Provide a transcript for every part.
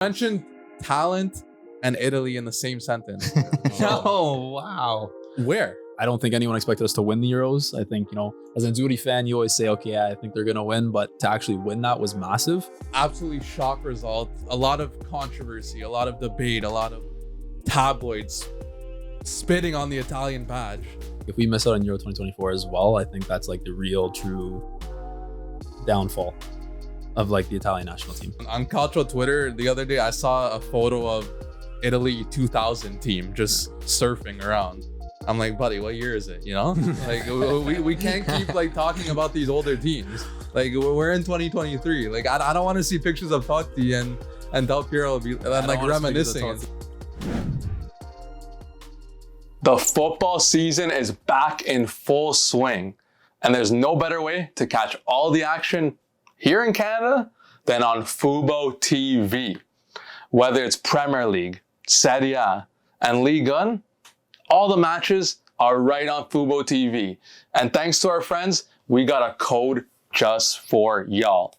Mentioned talent and Italy in the same sentence. Oh, wow. Where? I don't think anyone expected us to win the Euros. I think, as an Azzurri fan, you always say, okay, I think they're going to win, but to actually win that was massive. Absolutely shock result. A lot of controversy, a lot of debate, a lot of tabloids spitting on the Italian badge. If we miss out on Euro 2024 as well, I think that's like the real, true downfall of like the Italian national team. On Calcio Twitter the other day, I saw a photo of Italy 2000 team just surfing around. I'm like, buddy, what year is it? Like we can't keep like talking about these older teams. Like we're in 2023. Like I don't want to see pictures of Totti and Del Piero and like reminiscing. The football season is back in full swing, and there's no better way to catch all the action here in Canada than on Fubo TV. Whether it's Premier League, Serie A, and Ligue 1, all the matches are right on Fubo TV. And thanks to our friends, we got a code just for y'all.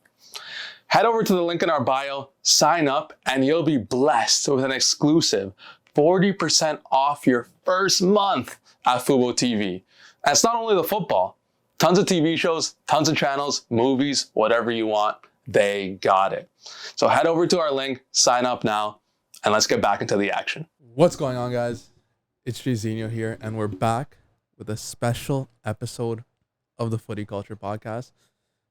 Head over to the link in our bio, sign up, and you'll be blessed with an exclusive 40% off your first month at Fubo TV. And it's not only the football. Tons of TV shows, tons of channels, movies, whatever you want, they got it. So head over to our link, sign up now, and let's get back into the action. What's going on, guys? It's Jairzinho here, and we're back with a special episode of the Footy Culture Podcast.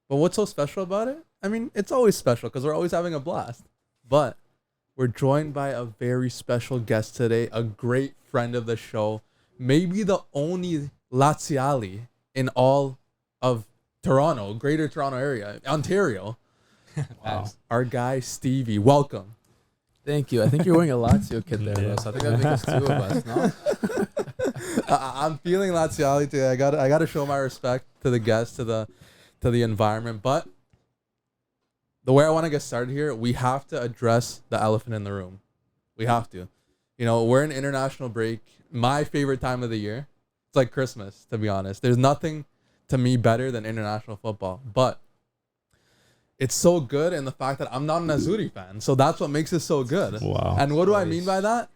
But what's so special about it? I mean, it's always special because we're always having a blast. But we're joined by a very special guest today, a great friend of the show, maybe the only Laziali in all of Toronto, Greater Toronto area, Ontario. Wow. Our guy Stevie, welcome. Thank you. I think you're wearing a Lazio kit there, though, so I think that makes us two of us, no? I'm feeling Laziali today. I got to show my respect to the guests, to the environment. But the way I want to get started here, we have to address the elephant in the room. We have to. We're in international break. My favorite time of the year. It's like Christmas, to be honest. There's nothing to me better than international football. But it's so good in the fact that I'm not an Azzurri fan. So that's what makes it so good. Wow. And what do I mean by that?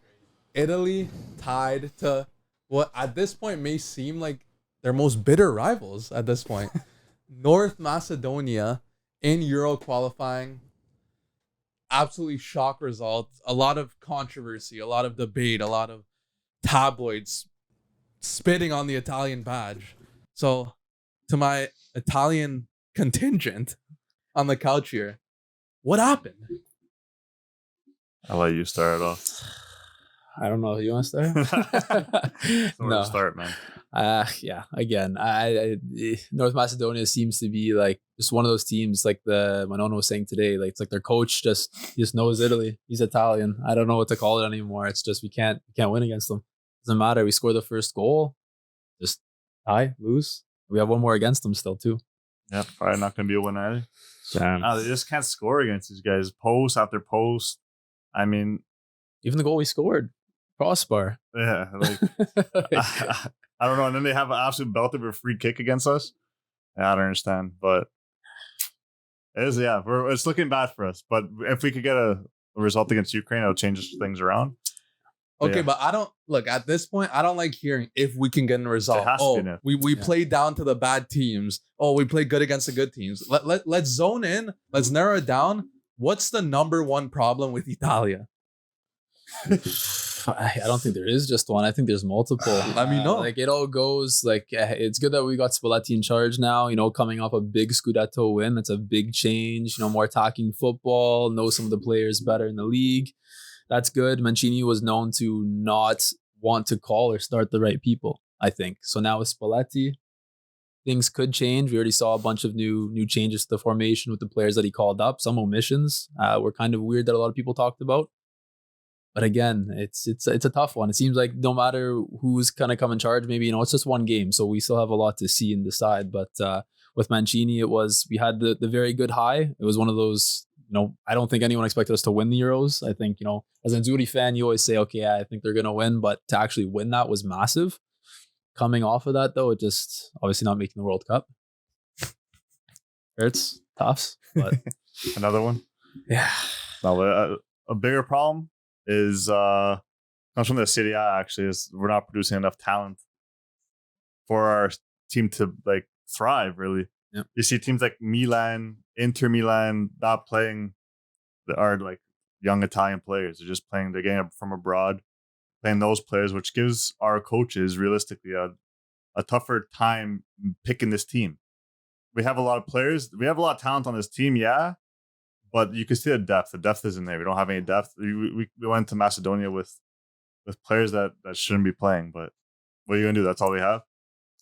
Italy tied to what at this point may seem like their most bitter rivals at this point. North Macedonia in Euro qualifying. Absolutely shock results. A lot of controversy, a lot of debate, a lot of tabloids spitting on the Italian badge. So to my Italian contingent on the couch here, what happened? I'll let you start it off. I don't know. You want to start? No. Start, man. Yeah. Again, I North Macedonia seems to be like just one of those teams, like the Manolo was saying today. Like it's like their coach he just knows Italy. He's Italian. I don't know what to call it anymore. It's just we can't win against them. Doesn't matter. We score the first goal, just tie, lose. We have one more against them still too. Yeah, probably not going to be a win either. Damn. They just can't score against these guys. Post after post. I mean, even the goal we scored, crossbar. Yeah, like I don't know. And then they have an absolute belt of a free kick against us. Yeah, I don't understand, but it is. Yeah, it's looking bad for us. But if we could get a result against Ukraine, it'll change things around. Okay, but I don't look at this point. I don't like hearing if we can get a result. We played down to the bad teams. We played good against the good teams. Let's zone in. Let's narrow it down. What's the number one problem with Italia? I don't think there is just one. I think there's multiple. Let me know. Like it all goes like it's good that we got Spaletti in charge now. Coming off a big Scudetto win. That's a big change. More attacking football. Know some of the players better in the league. That's good. Mancini was known to not want to call or start the right people, I think. So now with Spalletti, things could change. We already saw a bunch of new changes to the formation with the players that he called up. Some omissions were kind of weird that a lot of people talked about. But again, it's a tough one. It seems like no matter who's kind of come in charge, maybe, it's just one game. So we still have a lot to see and decide. But with Mancini, we had the very good high. It was one of those, I don't think anyone expected us to win the Euros. I think, as an Azzurri fan, you always say, okay, I think they're going to win. But to actually win that was massive. Coming off of that, though, it just obviously not making the World Cup. Hurts, tough, but another one. Yeah. No, a bigger problem is comes from the Serie A. Actually, is we're not producing enough talent for our team to like thrive. Really, you see teams like Milan, Inter Milan, not playing are like young Italian players. They're just playing the game from abroad, playing those players, which gives our coaches realistically a tougher time picking this team. We have a lot of players. We have a lot of talent on this team, yeah, but you can see the depth. The depth isn't there. We don't have any depth. We went to Macedonia with players that shouldn't be playing, but what are you gonna do? That's all we have.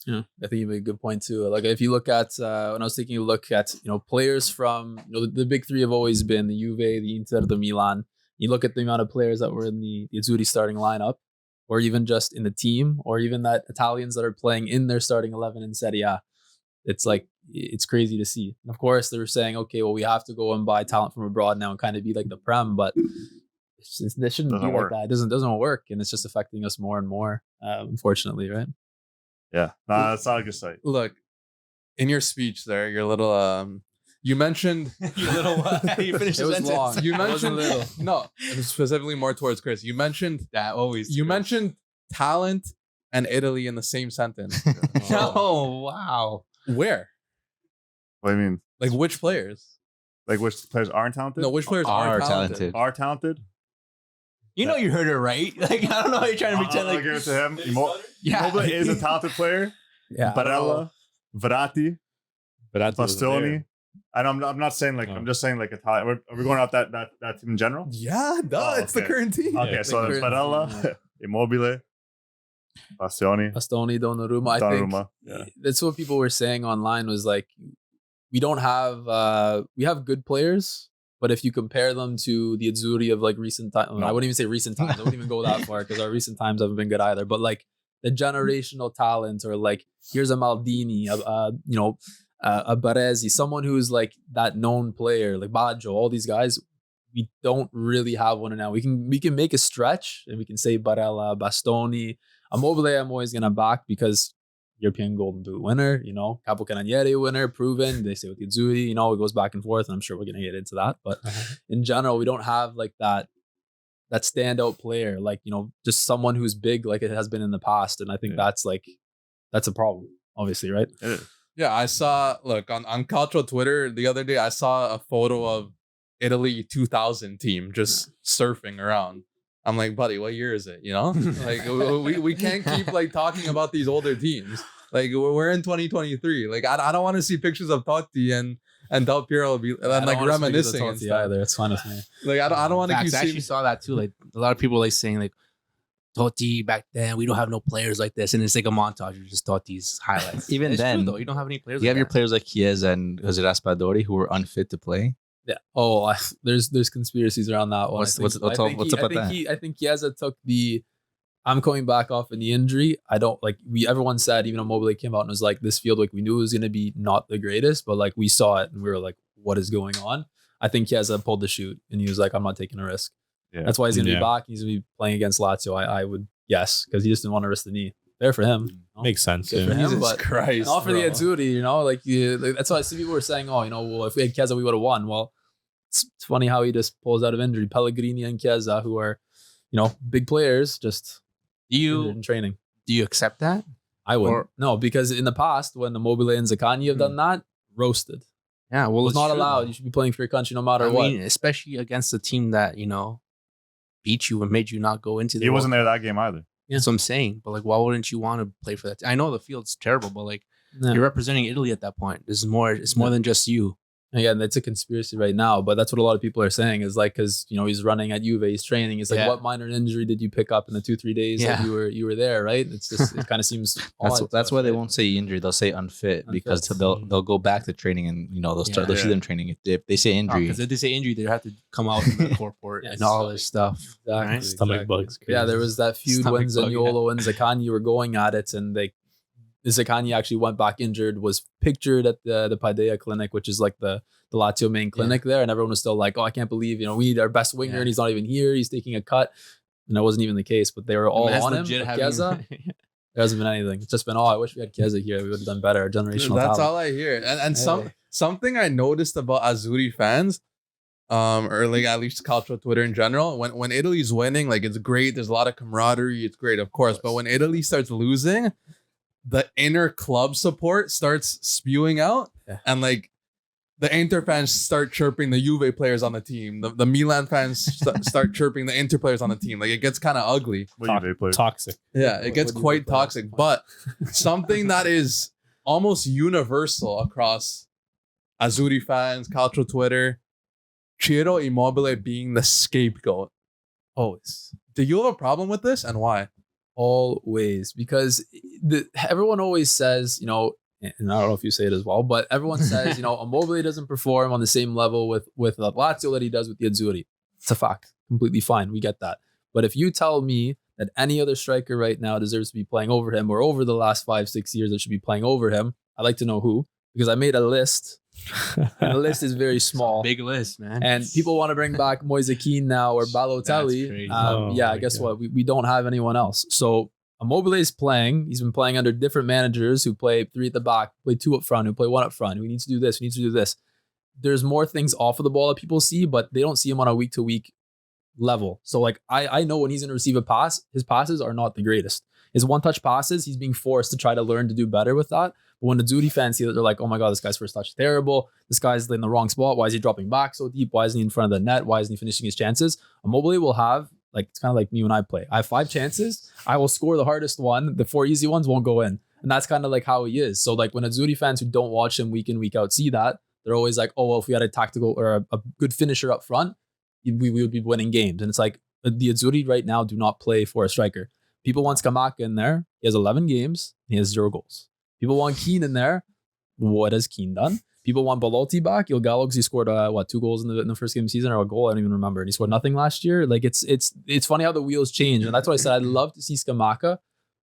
Yeah, I think you make a good point too. Like if you look at when I was taking a look at players from the big three have always been the Juve, the Inter, the Milan. You look at the amount of players that were in the Azzurri starting lineup, or even just in the team, or even that Italians that are playing in their starting 11 in Serie A. It's like it's crazy to see. And of course, they were saying, okay, well, we have to go and buy talent from abroad now and kind of be like the Prem, but this shouldn't be like that. It doesn't work, and it's just affecting us more and more, unfortunately, right? Yeah, that's not a good sight. Look, in your speech there, your little you mentioned your little you finished it the was sentence. long. You It wasn't mentioned little. no, it was specifically more towards Chris. You mentioned That always. you mentioned talent and Italy in the same sentence. Oh wow. Where? What do you mean? Like which players? Like which players aren't talented? No, which players Are are talented? talented. Are talented? You know you heard it right. Like I don't know how you're trying to pretend I'll like. give it to him. Yeah. Immobile is a talented player. Yeah. Barella, Verratti, But that's Bastoni. And I'm not saying like I'm just saying like Italian. Are we going out that team in general? Yeah, duh, it's the okay. current team. Okay, Yeah, so the it's current Barella, team, Immobile, Bastoni, Donnarumma. I Donnarumma. think that's what people were saying online was like, we don't have we have good players, but if you compare them to the Azzurri of like recent times, I wouldn't even say recent times. I wouldn't even go that far because our recent times haven't been good either. But like the generational talent, or like here's a Maldini, a Baresi, someone who's like that known player, like Baggio, all these guys. We don't really have one now. We can make a stretch and we can say Barella, Bastoni, Immobile. I'm always gonna back because European Golden Boot winner, Capocannoniere winner, proven. They say with the Azzurri, it goes back and forth, and I'm sure we're gonna get into that. But in general, we don't have like that standout player, like just someone who's big, like it has been in the past. And I think that's a problem, obviously, right? It is. Yeah, I saw on cultural Twitter the other day. I saw a photo of Italy 2000 team just surfing around. I'm like, buddy, what year is it? Like we can't keep like talking about these older teams. Like we're in 2023. Like I don't want to see pictures of Totti and Del Piero and like reminiscing and stuff. Either. It's fine with me. Like I don't want to keep I actually seeing. saw that too. Like a lot of people like saying like Totti back then, we don't have no players like this, and it's like a montage of just Totti's highlights. Even It's then, true, though, you don't have any players. you have like your that. players like Chiesa and Raspadori who were unfit to play. Yeah. Oh, there's conspiracies around that one. What's up with that? I think Chiesa took the. I'm coming back off in the injury. I don't like everyone said, even Immobile came out and was like, this field, like we knew it was going to be not the greatest, but like we saw it and we were like, what is going on? I think Chiesa pulled the shoot and he was like, I'm not taking a risk. Yeah. That's why he's going to be back. He's going to be playing against Lazio. I would guess because he just didn't want to risk the knee. Fair for him. Makes sense. Good for him, Jesus but Christ, all for the bro. Azzurri, like that's why I see people were saying, well, if we had Chiesa, we would have won. Well, it's funny how he just pulls out of injury. Pellegrini and Chiesa, who are, big players, just injured in training. Do you accept that? I wouldn't. No, because in the past, when the Immobile and Zaccagni have done that, roasted. Yeah, well, It's not allowed. You should be playing for your country no matter what. Especially against a team that beat you and made you not go into. He wasn't there that game either. That's what I'm saying. But like, why wouldn't you want to play for that? I know the field's terrible, but like, Yeah. you're representing Italy at that point. This is more. It's more than just you. Again, that's a conspiracy right now, but that's what a lot of people are saying is like, because he's running at Juve, he's training. It's like, Yeah. what minor injury did you pick up in the 2-3 days that you were there, right? It's just it kind of seems odd. That's why they won't say injury. They'll say unfit because they'll go back to training and they'll start. They'll see them training. If they say injury, Because if they say injury, they have to come out in the report and all this stuff. Exactly, Right? Stomach bugs. Yeah, there was that feud when Stomach bug, Zaniolo and Zaccagni were going at it, and Zaccagni actually went back injured, was pictured at the Paideia clinic, which is like the Lazio main clinic there, and everyone was still like, oh, I can't believe, we need our best winger and he's not even here, he's taking a cut. And that wasn't even the case, but they were all on him. But Chiesa, there hasn't been anything. It's just been, I wish we had Chiesa here. We would have done better. Generational That's talent. all I hear. And something I noticed about Azzurri fans, or like at least cultural Twitter in general. When Italy's winning, like it's great. There's a lot of camaraderie. It's great, of course. But when Italy starts losing, the inner club support starts spewing out, and like the Inter fans start chirping the Juve players on the team. The Milan fans start chirping the Inter players on the team. Like it gets kind of ugly. Toxic. Yeah, it gets quite toxic. But something that is almost universal across Azzurri fans, cultural Twitter, Ciro Immobile being the scapegoat. Always. Do you have a problem with this, and why? Always. Because everyone always says, you know, and I don't know if you say it as well, but everyone says, you know, Immobile doesn't perform on the same level with Lazio that he does with the Azzurri. It's a fact. Completely fine. We get that. But if you tell me that any other striker right now deserves to be playing over him, or over the last 5-6 years that should be playing over him, I'd like to know who, because I made a list. And the list is very small. Big list, man. And people want to bring back Moise Kean now or Balotelli. Guess what? We don't have anyone else. So Immobile is playing. He's been playing under different managers who play 3 at the back, play 2 up front, who play 1 up front. We need to do this. We need to do this. There's more things off of the ball that people see, but they don't see him on a week-to-week level. So like I know when he's going to receive a pass, his passes are not the greatest. His one-touch passes, he's being forced to try to learn to do better with that. But when the Azzurri fans see that, they're like, oh my God, this guy's first touch is terrible. This guy's in the wrong spot. Why is he dropping back so deep? Why isn't he in front of the net? Why isn't he finishing his chances? Immobile will have, like, it's kind of like me when I play. I have 5 chances. I will score the hardest one. The 4 easy ones won't go in. And that's kind of like how he is. So like when Azzurri fans who don't watch him week in, week out see that, they're always like, oh, well, if we had a tactical or a good finisher up front, we would be winning games. And it's like the Azzurri right now do not play for a striker. People want Scamacca in there. He has 11 games. He has 0 goals. People want Keane in there. What has Keane done? People want Belotti back. Il Gallo, because he scored 2 goals in the first game of the season, or a goal, I don't even remember. And he scored nothing last year. Like it's funny how the wheels change, and that's why I said I'd love to see Scamacca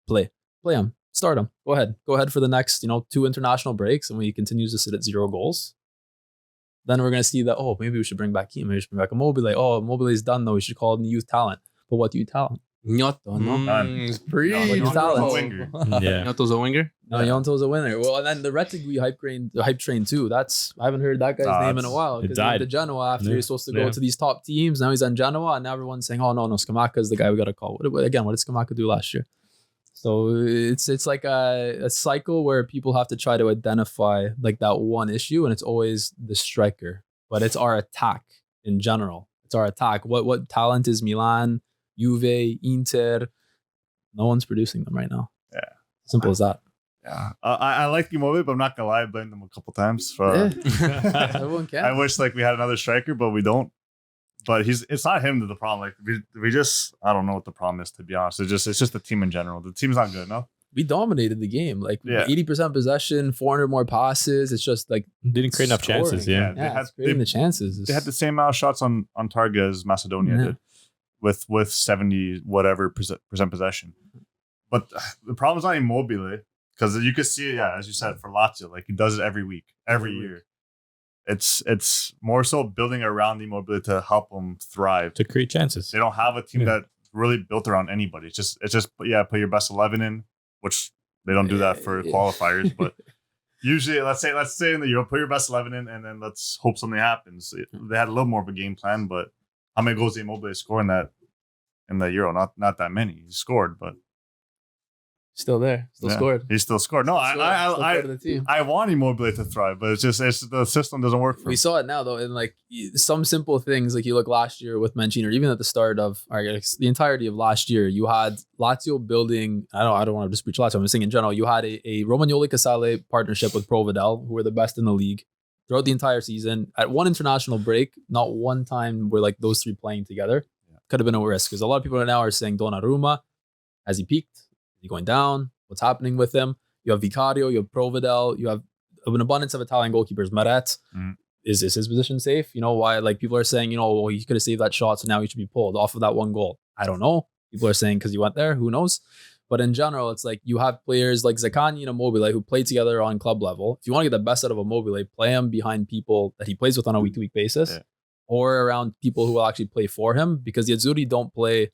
play him, start him. Go ahead for the next 2 international breaks, and when he continues to sit at 0 goals, then we're gonna see that maybe we should bring back Keane, maybe we should bring back Immobile. Immobile is done though. We should call him the youth talent. But what do you talent? Gnotto, no? It's pretty. Gnotto's a winger? No, Gnotto's a winner. Well, and then the Retegui hype train too. I haven't heard that guy's name in a while. Because he went to Genoa after he was supposed to go to these top teams. Now he's on Genoa, and now everyone's saying, oh, no, Scamacca is the guy we got to call. What did Scamacca do last year? So it's like a cycle where people have to try to identify like that one issue, and it's always the striker. But it's our attack in general. It's our attack. What talent is Milan, Juve, Inter? No one's producing them right now. Yeah. Simple as that. Yeah. I like Immobile, but I'm not gonna lie, I blamed them a couple times. Everyone can. I wish like we had another striker, but we don't. But it's not him that's the problem. Like we just, I don't know what the problem is, to be honest. It's just the team in general. The team's not good enough. We dominated the game. Like 80% possession, 400 more passes. It's just like didn't create enough chances. Yeah, creating the chances. They had the same amount of shots on target as Macedonia did, with 70 whatever percent possession. But the problem is not Immobile, because you could see it, as you said, for Lazio, like he does it every week, every year. It's more so building around Immobile to help them thrive, to create chances. They don't have a team that really built around anybody. It's just put your best 11 in, which they don't do that for qualifiers. But usually, let's say in the Euro, put your best 11 in, and then let's hope something happens. They had a little more of a game plan, but how many goals did Immobile score in the Euro? Not that many. He scored, but. Still there. Scored. He still scored. No, I want Immobile to thrive, but it's the system doesn't work for him. We saw it now though, in like some simple things. Like you look last year with Mancini, or even at the start of the entirety of last year, you had Lazio building. I don't want to just preach Lazio. I'm just saying in general, you had a Romagnoli Casale partnership with Provedel, who were the best in the league throughout the entire season. At one international break, not one time were like those 3 playing together. Could have been a risk, because a lot of people now are saying Donnarumma, has he peaked? Is he going down? What's happening with him? You have Vicario, you have Provedel, you have an abundance of Italian goalkeepers. Meret, is his position safe? Why? Like people are saying, well, he could have saved that shot, so now he should be pulled off of that 1 goal. I don't know. People are saying because he went there. Who knows? But in general, it's like you have players like Zaccagni and Immobile who play together on club level. If you want to get the best out of Immobile, play him behind people that he plays with on a week-to-week basis, or around people who will actually play for him, because the Azzurri don't play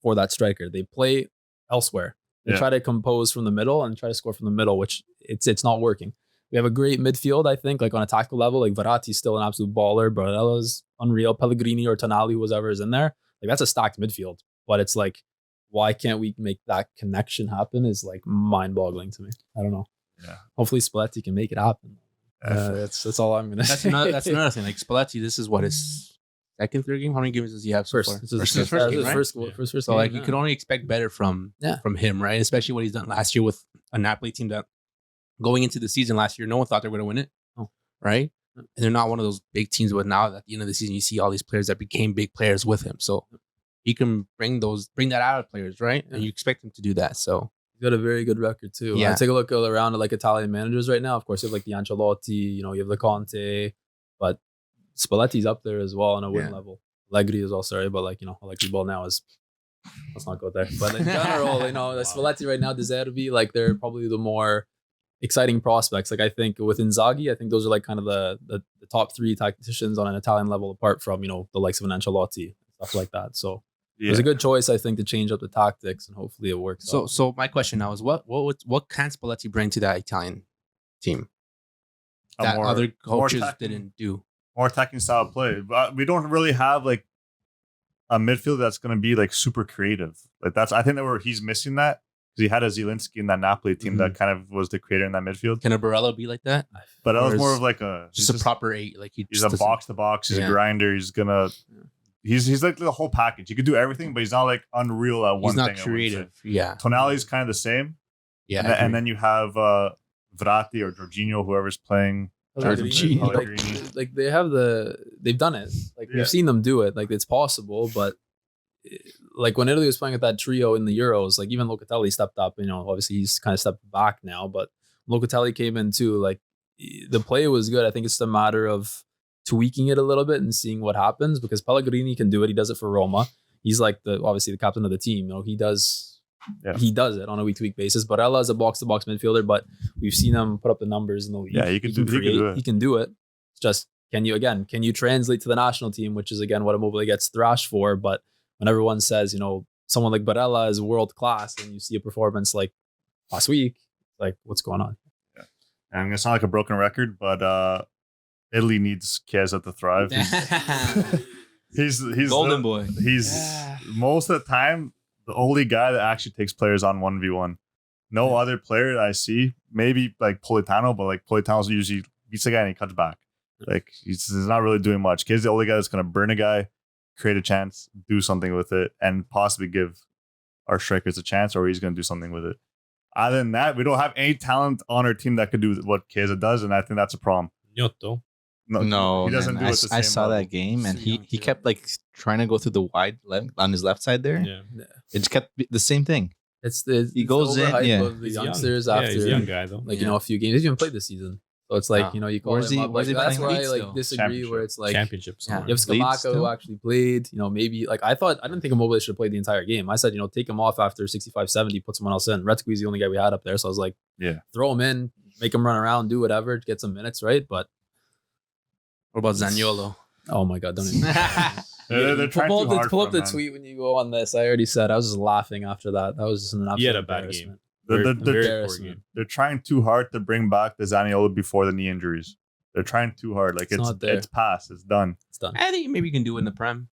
for that striker. They play elsewhere. They try to compose from the middle and try to score from the middle, which it's not working. We have a great midfield, I think, like on a tactical level. Like Verratti's still an absolute baller. Barella's unreal. Pellegrini or Tonali, whoever is in there. Like that's a stacked midfield. But it's like, why can't we make that connection happen is like mind-boggling to me. I don't know. Yeah. Hopefully Spaletti can make it happen. That's all I'm gonna say. That's another thing. Like Spalletti, this is what his second, third game. How many games does he have so far? This is his first game, right? First So like you could only expect better from him, right? Especially what he's done last year with a Napoli team that going into the season last year, no one thought they were going to win it, right? And they're not one of those big teams. But now at the end of the season, you see all these players that became big players with him. So he can bring that out of players, right? And you expect him to do that. So he's got a very good record too. Yeah. Take a look around at like Italian managers right now. Of course, you have like the Ancelotti, you have the Conte, but Spalletti's up there as well on a win level. Allegri is also sorry, but like Allegri ball now is. Let's not go there. But in general, Spalletti right now, De Zerbi, like they're probably the more exciting prospects. Like I think with Inzaghi, I think those are like kind of the top three tacticians on an Italian level, apart from the likes of an Ancelotti, stuff like that. So it was a good choice, I think, to change up the tactics, and hopefully it works. So my question now is what can Spalletti bring to that Italian team that other coaches didn't do? More attacking style play. But we don't really have like a midfield that's going to be like super creative. Like I think that he's missing that. Because he had a Zielinski in that Napoli team that kind of was the creator in that midfield. Can a Barella be like that? But that was more of like just a proper 8. Like he's a box to box. He's a grinder. He's gonna. He's like the whole package. He could do everything, but he's not like unreal at one thing. He's not creative. Yeah. Tonali's kind of the same. Yeah. And then you have Verratti or Jorginho, whoever's playing. Pellegrini. Like they've done it. Like we've seen them do it. Like it's possible, but. Like when Italy was playing with that trio in the Euros, like even Locatelli stepped up. Obviously he's kind of stepped back now, but Locatelli came in too. Like the play was good. I think it's a matter of tweaking it a little bit and seeing what happens, because Pellegrini can do it. He does it for Roma. He's like obviously the captain of the team. He does it on a week-to-week basis. Barella is a box-to-box midfielder, but we've seen him put up the numbers in the league. Yeah, he can do it. He can do it. It's just can you translate to the national team, which is again what Immobile gets thrashed for, but when everyone says, someone like Barella is world class, and you see a performance like last week, like what's going on? Yeah. And I'm gonna sound like a broken record, but Italy needs Chiesa to thrive. He's golden boy. He's most of the time the only guy that actually takes players on 1v1. No other player that I see, maybe like Politano, but like Politano's usually beats a guy and he cuts back. Like he's not really doing much. Chiesa's the only guy that's gonna burn a guy, create a chance, do something with it, and possibly give our strikers a chance, or he's going to do something with it. Other than that, we don't have any talent on our team that could do what Chiesa does, and I think that's a problem. No, he doesn't do it the same I saw level. that game, and he kept like trying to go through the wide left on his left side there. Yeah. It just kept the same thing. He goes in, of the youngsters after he's a young guy though. Like a few games. He's even played this season. So it's like, you call him up. Like, that's where I like disagree, where it's like championships. You have Scamacca who actually played, maybe like I didn't think Immobile should have played the entire game. I said, take him off after 65, 70, put someone else in. Retzky's the only guy we had up there. So I was like, throw him in, make him run around, do whatever, get some minutes, right? But what about Zaniolo? Oh my God, don't even. They're trying too hard pull up the tweet when you go on this. I already said I was just laughing after that. That was just an absolute embarrassment. They're trying too hard to bring back the Zaniolo before the knee injuries. They're trying too hard. Like it's past. It's done. I think maybe you can do it in the Prem.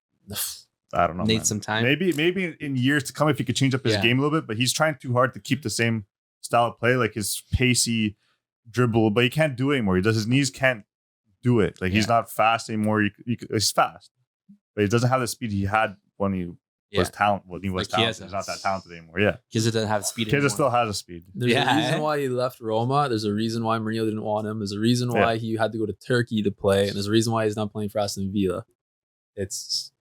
I don't know. Need some time. Maybe in years to come, if he could change up his game a little bit. But he's trying too hard to keep the same style of play, like his pacey dribble. But he can't do it anymore. His knees can't do it. Like he's not fast anymore. He's fast, but he doesn't have the speed he had when he was talent. Well, he was talented. He's not that talented anymore. Yeah, Chiesa doesn't have speed. Chiesa still has a speed. There's a reason why he left Roma. There's a reason why Mourinho didn't want him. There's a reason why he had to go to Turkey to play, and there's a reason why he's not playing for Aston Villa. It's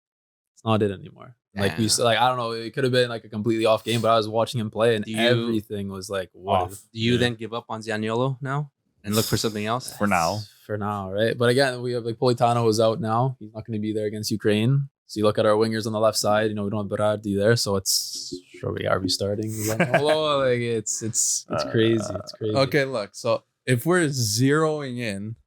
not it anymore. Like we said, I don't know. It could have been like a completely off game, but I was watching him play, and everything was like off. Do you then give up on Zaniolo now and look for something else for now? For now, right? But again, we have like Politano is out now. He's not going to be there against Ukraine. So you look at our wingers on the left side. We don't have Berardi there, so it's sure we are restarting. Like it's crazy. It's crazy. Okay, look. So if we're zeroing in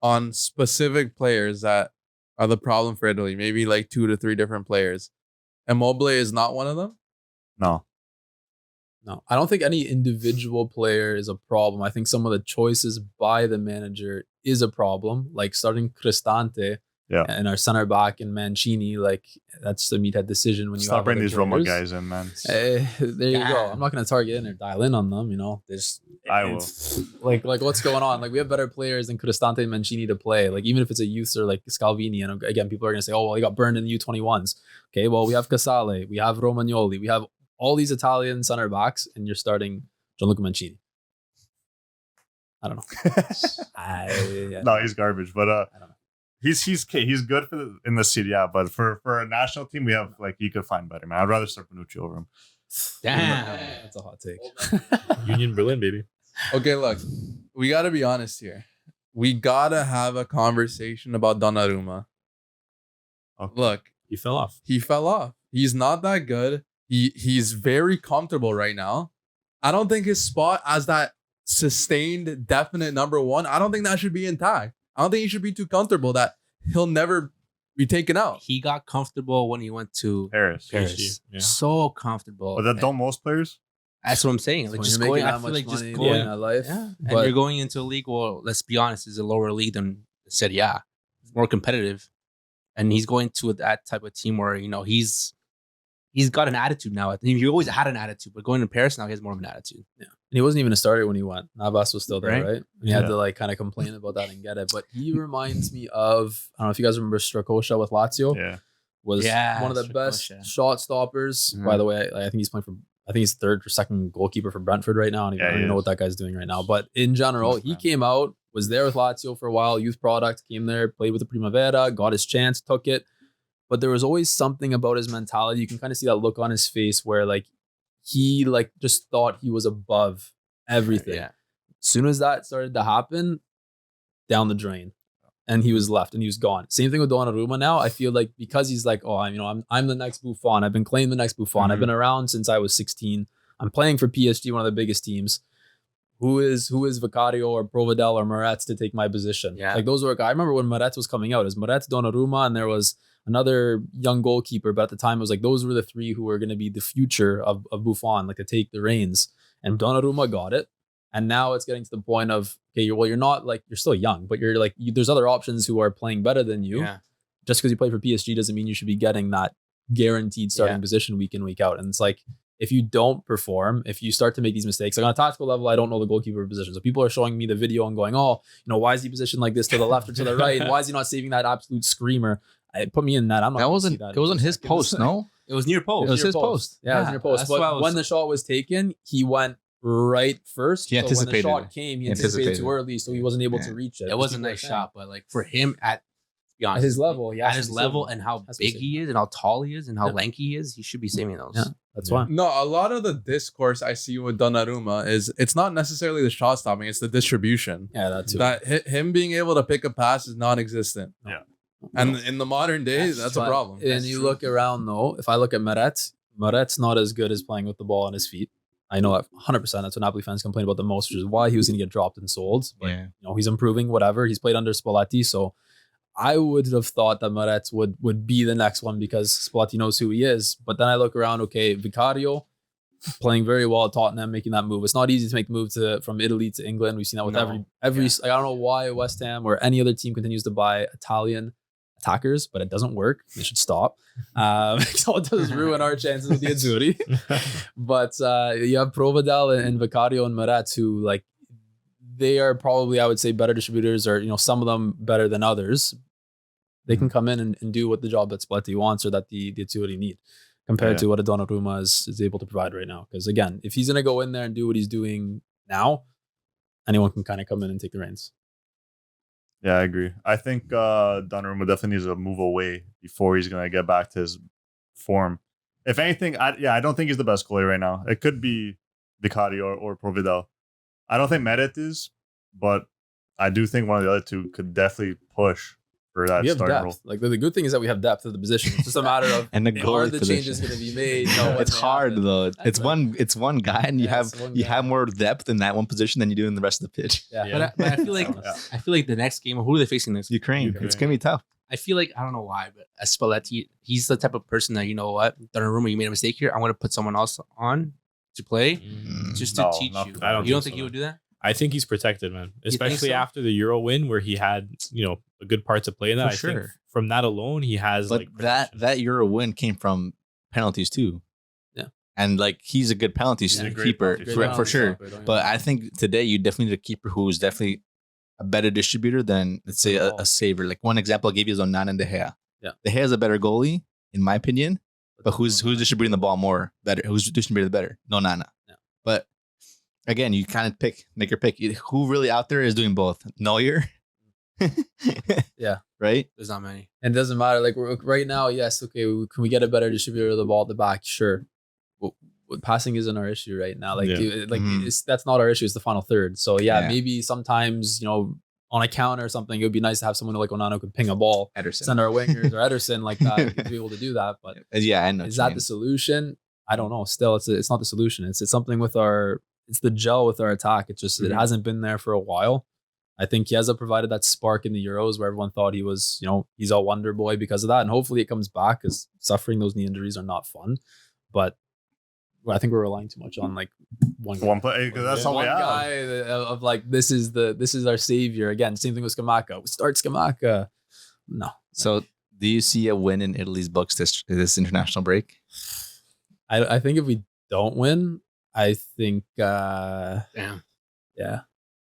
on specific players that are the problem for Italy, maybe like 2 to 3 different players, Immobile is not one of them. No. No, I don't think any individual player is a problem. I think some of the choices by the manager is a problem, like starting Cristante and our center back in Mancini. Like that's the meathead decision when you stop bringing these players. Roma guys in, man. There you go. I'm not going to target in or dial in on them. You know, I will. Like what's going on? Like we have better players than Cristante and Mancini to play. Like even if it's a youth or like Scalvini, and again, people are going to say, oh well, he got burned in the U21s. Okay, well we have Casale, we have Romagnoli, we have all these Italian center backs, and you're starting Gianluca Mancini. I don't know. No, he's garbage. But I don't know. he's good in the Serie A, but for a national team, we have like you could find better, man. I'd rather start Bonucci over him. Damn. That's a hot take. Union Berlin, baby. Okay, look, we got to be honest here. We got to have a conversation about Donnarumma. Okay. Look, He fell off. he fell off. He's not that good. He's very comfortable right now. I don't think his spot as that sustained, definite number one, I don't think that should be intact. I don't think he should be too comfortable that he'll never be taken out. He got comfortable when he went to Paris. Paris. Yeah. So comfortable. But that don't most players? That's what I'm saying. Like When just you're going, making I that feel much like just money going. in that life, Yeah. And but you're going into a league, well, let's be honest, is a lower league than Serie A. It's more competitive. And he's going to that type of team where, you know, he's got an attitude now. I think he always had an attitude, but going to Paris now, he has more of an attitude. yeah. And he wasn't even a starter when he went. Navas was still there, Right. right? And he had to like kind of complain about that and get it. But he reminds me of, I don't know if you guys remember Strakosha with Lazio. Yeah. Was Yeah, one of the best Strakosha. shot stoppers. By the way, I think he's playing for, I think he's third or second goalkeeper for Brentford right now. I don't Yeah, he even know is. what that guy's doing right now. But in general, he came out, was there with Lazio for a while, youth product, came there, played with the Primavera, got his chance, took it. But there was always something about his mentality. You can kind of see that look on his face where like he like just thought he was above everything. Yeah. As soon as that started to happen, down the drain. And he was left and he was gone. Same thing with Donnarumma now. I feel like because he's like, oh, I'm the next Buffon. I've been claiming the next Buffon. I've been around since I was 16. I'm playing for PSG, one of the biggest teams. Who is Vicario or Provedel or Moretz to take my position? Yeah. Like those were, I remember when Moretz was coming out, it was Moretz, Donnarumma, and there was another young goalkeeper. But at the time, it was like those were the three who were going to be the future of Buffon, like to take the reins. And Donnarumma got it. And now it's getting to the point of, okay, you're not like, you're still young, but you're like, there's other options who are playing better than you. Yeah. Just because you play for PSG doesn't mean you should be getting that guaranteed starting position week in, week out. And it's like, if you don't perform, if you start to make these mistakes, like on a tactical level, I don't know the goalkeeper position. So people are showing me the video and going, oh, why is he positioned like this to the left or to the right? And why is he not saving that absolute screamer? Put me in that. I'm not. That wasn't. It wasn't his post, no. It was near post. It was his post. Yeah, it was near post. that's why I But was- when the shot was taken, he went right first. He anticipated So when it. the shot came, he He anticipated anticipated too early, so he wasn't able to Yeah. reach it. It was a nice shot, but like for him at be honest, At his level, yeah. at his level and how Has to be big saved. he is and how tall he is and how Yeah. lanky he is, he should be saving those. Yeah, that's why. No, a lot of the discourse I see with Donnarumma is it's not necessarily the shot stopping, it's the distribution. Yeah, that too. That him being able to pick a pass is non-existent. Yeah. And in the modern day, that's a But- problem. And you look around though, if I look at Moret's not as good as playing with the ball on his feet. I know 100% that's what Napoli fans complain about the most, which is why he was going to get dropped and sold. But Yeah. he's improving, whatever. He's played under Spaletti, so I would have thought that Moretz would be the next one because Spalletti knows who he is. But then I look around, okay, Vicario playing very well at Tottenham, making that move. It's not easy to make the move from Italy to England. We've seen that with No. every. Yeah. I don't know why West Ham or any other team continues to buy Italian attackers, but it doesn't work. They should stop. All it does is ruin our chances with the Azzurri. But you have Provedel and Vicario and Moretz who like they are probably, I would say, better distributors, or some of them better than others. They can come in and do what the job that Spalletti wants or that the Azzurri need compared to what a Donnarumma is able to provide right now. Because again, if he's going to go in there and do what he's doing now, anyone can kind of come in and take the reins. Yeah, I agree. I think Donnarumma definitely needs to move away before he's going to get back to his form. If anything, I don't think he's the best goalie right now. It could be Vicario or Provedel. I don't think Meret is, but I do think one of the other two could definitely push for that We have starting depth. role. Like the good thing is that we have depth of the position. It's just a matter of And the are goalie the position. changes going to be made? It's hard though. It's one guy, and you Yeah, have it's one you guy. have more depth in that one position than you do in the rest of the pitch. Yeah. But I feel like I feel like the next game, who are they facing next? Ukraine. It's gonna be tough. I feel like I don't know why, but as Spalletti, he's the type of person that, you know what, Donnarumma, you made a mistake here. I'm going to put someone else on to play, just to No, teach not you. for that. You don't think he would do that? I think he's protected, man. Especially so? after the Euro win, where he had a good part to play in that. For I think sure. from that alone, he has But that Euro win came from penalties too. Yeah. And like he's a good penalty a great keeper penalty for sure. But I think today you definitely need a keeper who is definitely a better distributor than, let's say, a saver. Like one example I gave you is Onana and De Gea. Yeah. De Gea is a better goalie, in my opinion. But who's distributing the ball more better? Who's distributing better? No, Onana. Yeah. But again, you kind of make your pick. Who really out there is doing both? Neuer. Yeah. Right. There's not many. And it doesn't matter. Like right now, yes, okay, can we get a better distributor of the ball at the back? Sure. But passing isn't our issue right now. Like, that's not our issue. It's the final third. So yeah. Maybe sometimes on a counter or something, it would be nice to have someone like Onana who could ping a ball, send our wingers or Ederson like that to be able to do that. But I know. Is that the solution? I don't know. Still, it's not the solution. It's something with it's the gel with our attack. It just it hasn't been there for a while. I think Chiesa provided that spark in the Euros where everyone thought he was, he's a wonder boy because of that. And hopefully it comes back, because suffering those knee injuries are not fun. But I think we're relying too much on like one player, because that's all we one have. guy of like this is our savior. Again, same thing with Scamacca. We start Scamacca. No. So do you see a win in Italy's books this international break? I think if we don't win, I think Damn. Yeah.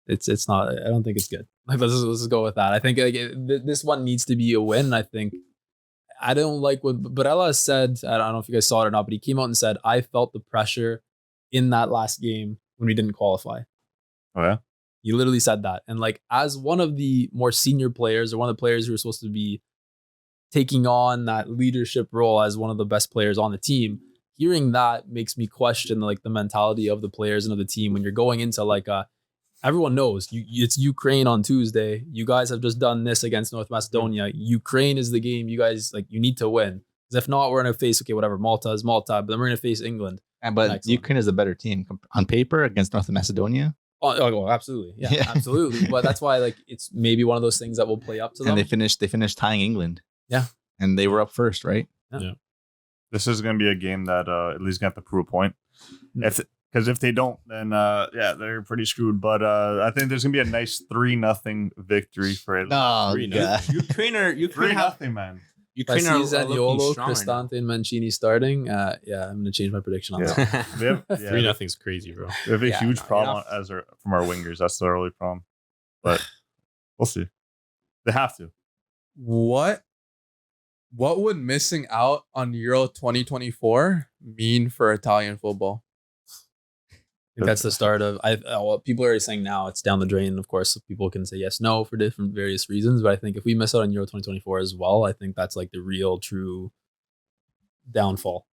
It's not. I don't think it's good. Like let's just go with that. I think this one needs to be a win. I think I don't like what Barella said. I don't know if you guys saw it or not, but he came out and said, "I felt the pressure in that last game when we didn't qualify." Oh yeah. He literally said that, and like as one of the more senior players or one of the players who are supposed to be taking on that leadership role as one of the best players on the team, hearing that makes me question like the mentality of the players and of the team when you're going into like everyone knows it's Ukraine on Tuesday. You guys have just done this against North Macedonia. Ukraine is the game. You guys you need to win. Because if not, we're going to face, whatever, Malta is Malta, but then we're going to face England. But Ukraine is a better team on paper against North Macedonia. Oh, absolutely. Yeah, absolutely. But that's why it's maybe one of those things that will play up to them. And they finished tying England. Yeah. And they were up first, right? Yeah. This is going to be a game that at least going to have to prove a point. Because if they don't, then they're pretty screwed. But I think there's gonna be a nice 3-0 victory for it. No, Ukraine are 3-0, man. Ukraine are Zaniolo, Cristante, and Mancini starting. I'm gonna change my prediction on that. 3-0's crazy, bro. We have a huge problem from our wingers. That's the early problem. But we'll see. They have to. What would missing out on Euro 2024 mean for Italian football? I think that's the start of. What people are already saying now, it's down the drain. Of course, people can say yes, no for different various reasons. But I think if we miss out on Euro 2024 as well, I think that's like the real, true downfall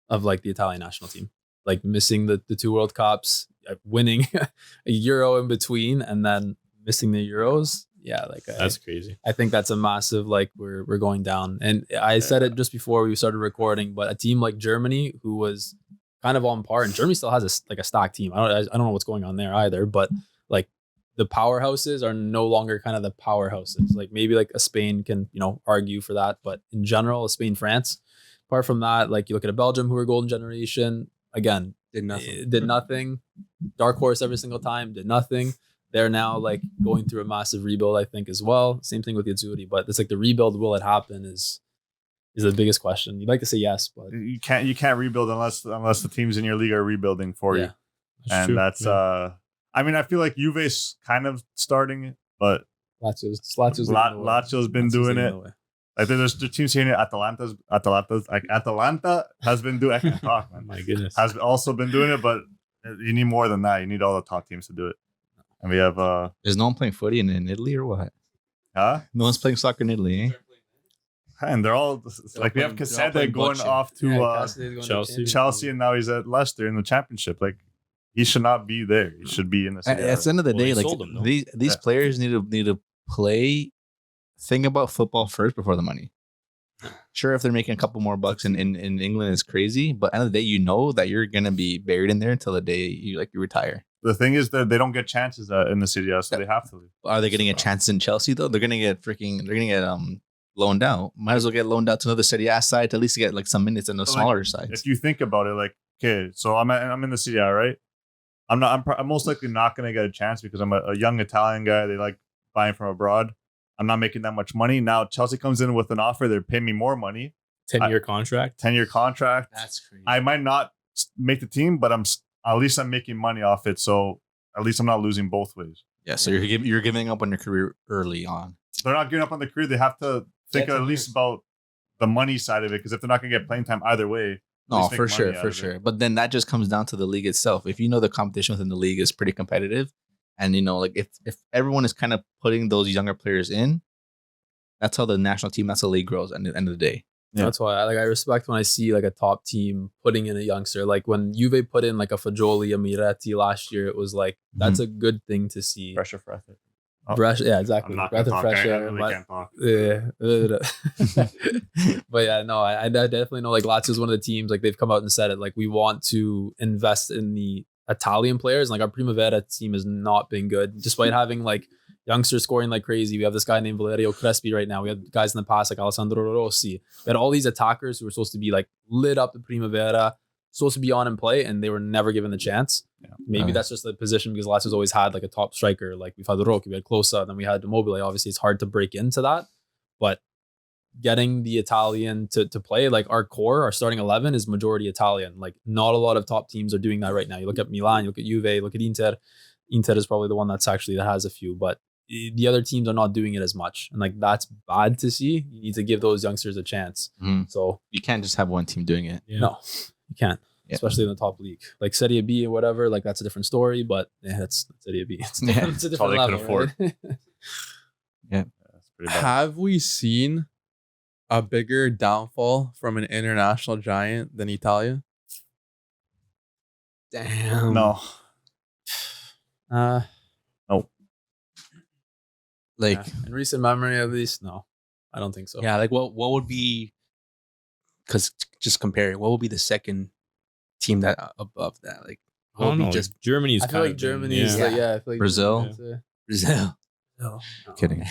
of like the Italian national team. Like missing the two World Cups, winning a Euro in between, and then missing the Euros. Yeah, that's crazy. I think that's a massive we're going down. And I said it just before we started recording, but a team like Germany, who was kind of on par, and Germany still has a stock team. I don't know what's going on there either, but like the powerhouses are no longer kind of the powerhouses. Like maybe like a Spain can argue for that, but in general, a Spain, France. Apart from that, like you look at a Belgium who were golden generation, again did nothing. Dark horse every single time, did nothing. They're now like going through a massive rebuild, I think, as well. Same thing with the Azzurri, but it's like the rebuild, will it happen is the biggest question. You'd like to say yes, but you can't rebuild unless the teams in your league are rebuilding for you. That's and true. That's I mean, I feel like Juve's kind of starting it, but Lazio's been doing it. Like there's teams here. Atalanta has been doing. I can't talk, man. My goodness, has also been doing it, but you need more than that. You need all the top teams to do it. And we have Is no one playing footy in Italy or what? Huh? No one's playing soccer in Italy, eh? And they're all like we have Cassetta going off to Chelsea, and now he's at Leicester in the championship. Like he should not be there. He should be in the Serie A. At the end of the day, like sold him, these players need to play. Think about football first before the money. Sure, if they're making a couple more bucks in England, it's crazy. But at the end of the day, you know that you're gonna be buried in there until the day you retire. The thing is that they don't get chances in the Serie A, so they have to leave. Are they getting a chance in Chelsea though? They're gonna get loaned out. Might as well get loaned out to another Serie A side to at least get like some minutes on the smaller sides. If you think about it, like okay, so I'm in the Serie A, right? I'm most likely not going to get a chance because I'm a young Italian guy. They like buying from abroad. I'm not making that much money. Now Chelsea comes in with an offer. They're paying me more money. 10-year contract. 10-year contract. That's crazy. I might not make the team, but at least I'm making money off it. So at least I'm not losing both ways. Yeah, so you're giving up on your career early on. They're not giving up on the career. They have to think at least about the money side of it, because if they're not going to get playing time either way. No, for sure. But then that just comes down to the league itself. If you know the competition within the league is pretty competitive, and like if everyone is kind of putting those younger players in, that's how the national team, that's how the league grows at the end of the day. Yeah. That's why I respect when I see like a top team putting in a youngster. Like when Juve put in like a Fagioli, a Miretti last year, it was like that's a good thing to see. Pressure for effort. Yeah, exactly. Breath of fresh air. I really can't talk. Yeah. But yeah, no, I definitely know like Lazio is one of the teams, like they've come out and said it, like we want to invest in the Italian players. Like our Primavera team has not been good, despite having like youngsters scoring like crazy. We have this guy named Valerio Crespi right now. We had guys in the past like Alessandro Rossi. We had all these attackers who were supposed to be like lit up the Primavera, supposed to be on and play, and they were never given the chance. Yeah. Maybe that's just the position because Lazio's always had like a top striker. Like we've had Rocchi, we had Klose, then we had Immobile. Obviously, it's hard to break into that, but getting the Italian to play, like our core, our starting 11 is majority Italian. Like not a lot of top teams are doing that right now. You look at Milan, you look at Juve, look at Inter. Inter is probably the one that has a few, but the other teams are not doing it as much. And like that's bad to see. You need to give those youngsters a chance. So you can't just have one team doing it. Yeah. No, you can't. Yeah. Especially in the top league. Like Serie B or whatever, like that's a different story, but that's Serie B. It's a different level. Right? Yeah. That's pretty bad. Have we seen a bigger downfall from an international giant than Italia? Damn. No. Like in recent memory, at least, no, I don't think so. Yeah, like what would be? Because just compare it. What would be the second team that above that? Like, I don't know. Just Germany's. I feel like Germany's. I feel like Brazil. Brazil. No. Kidding.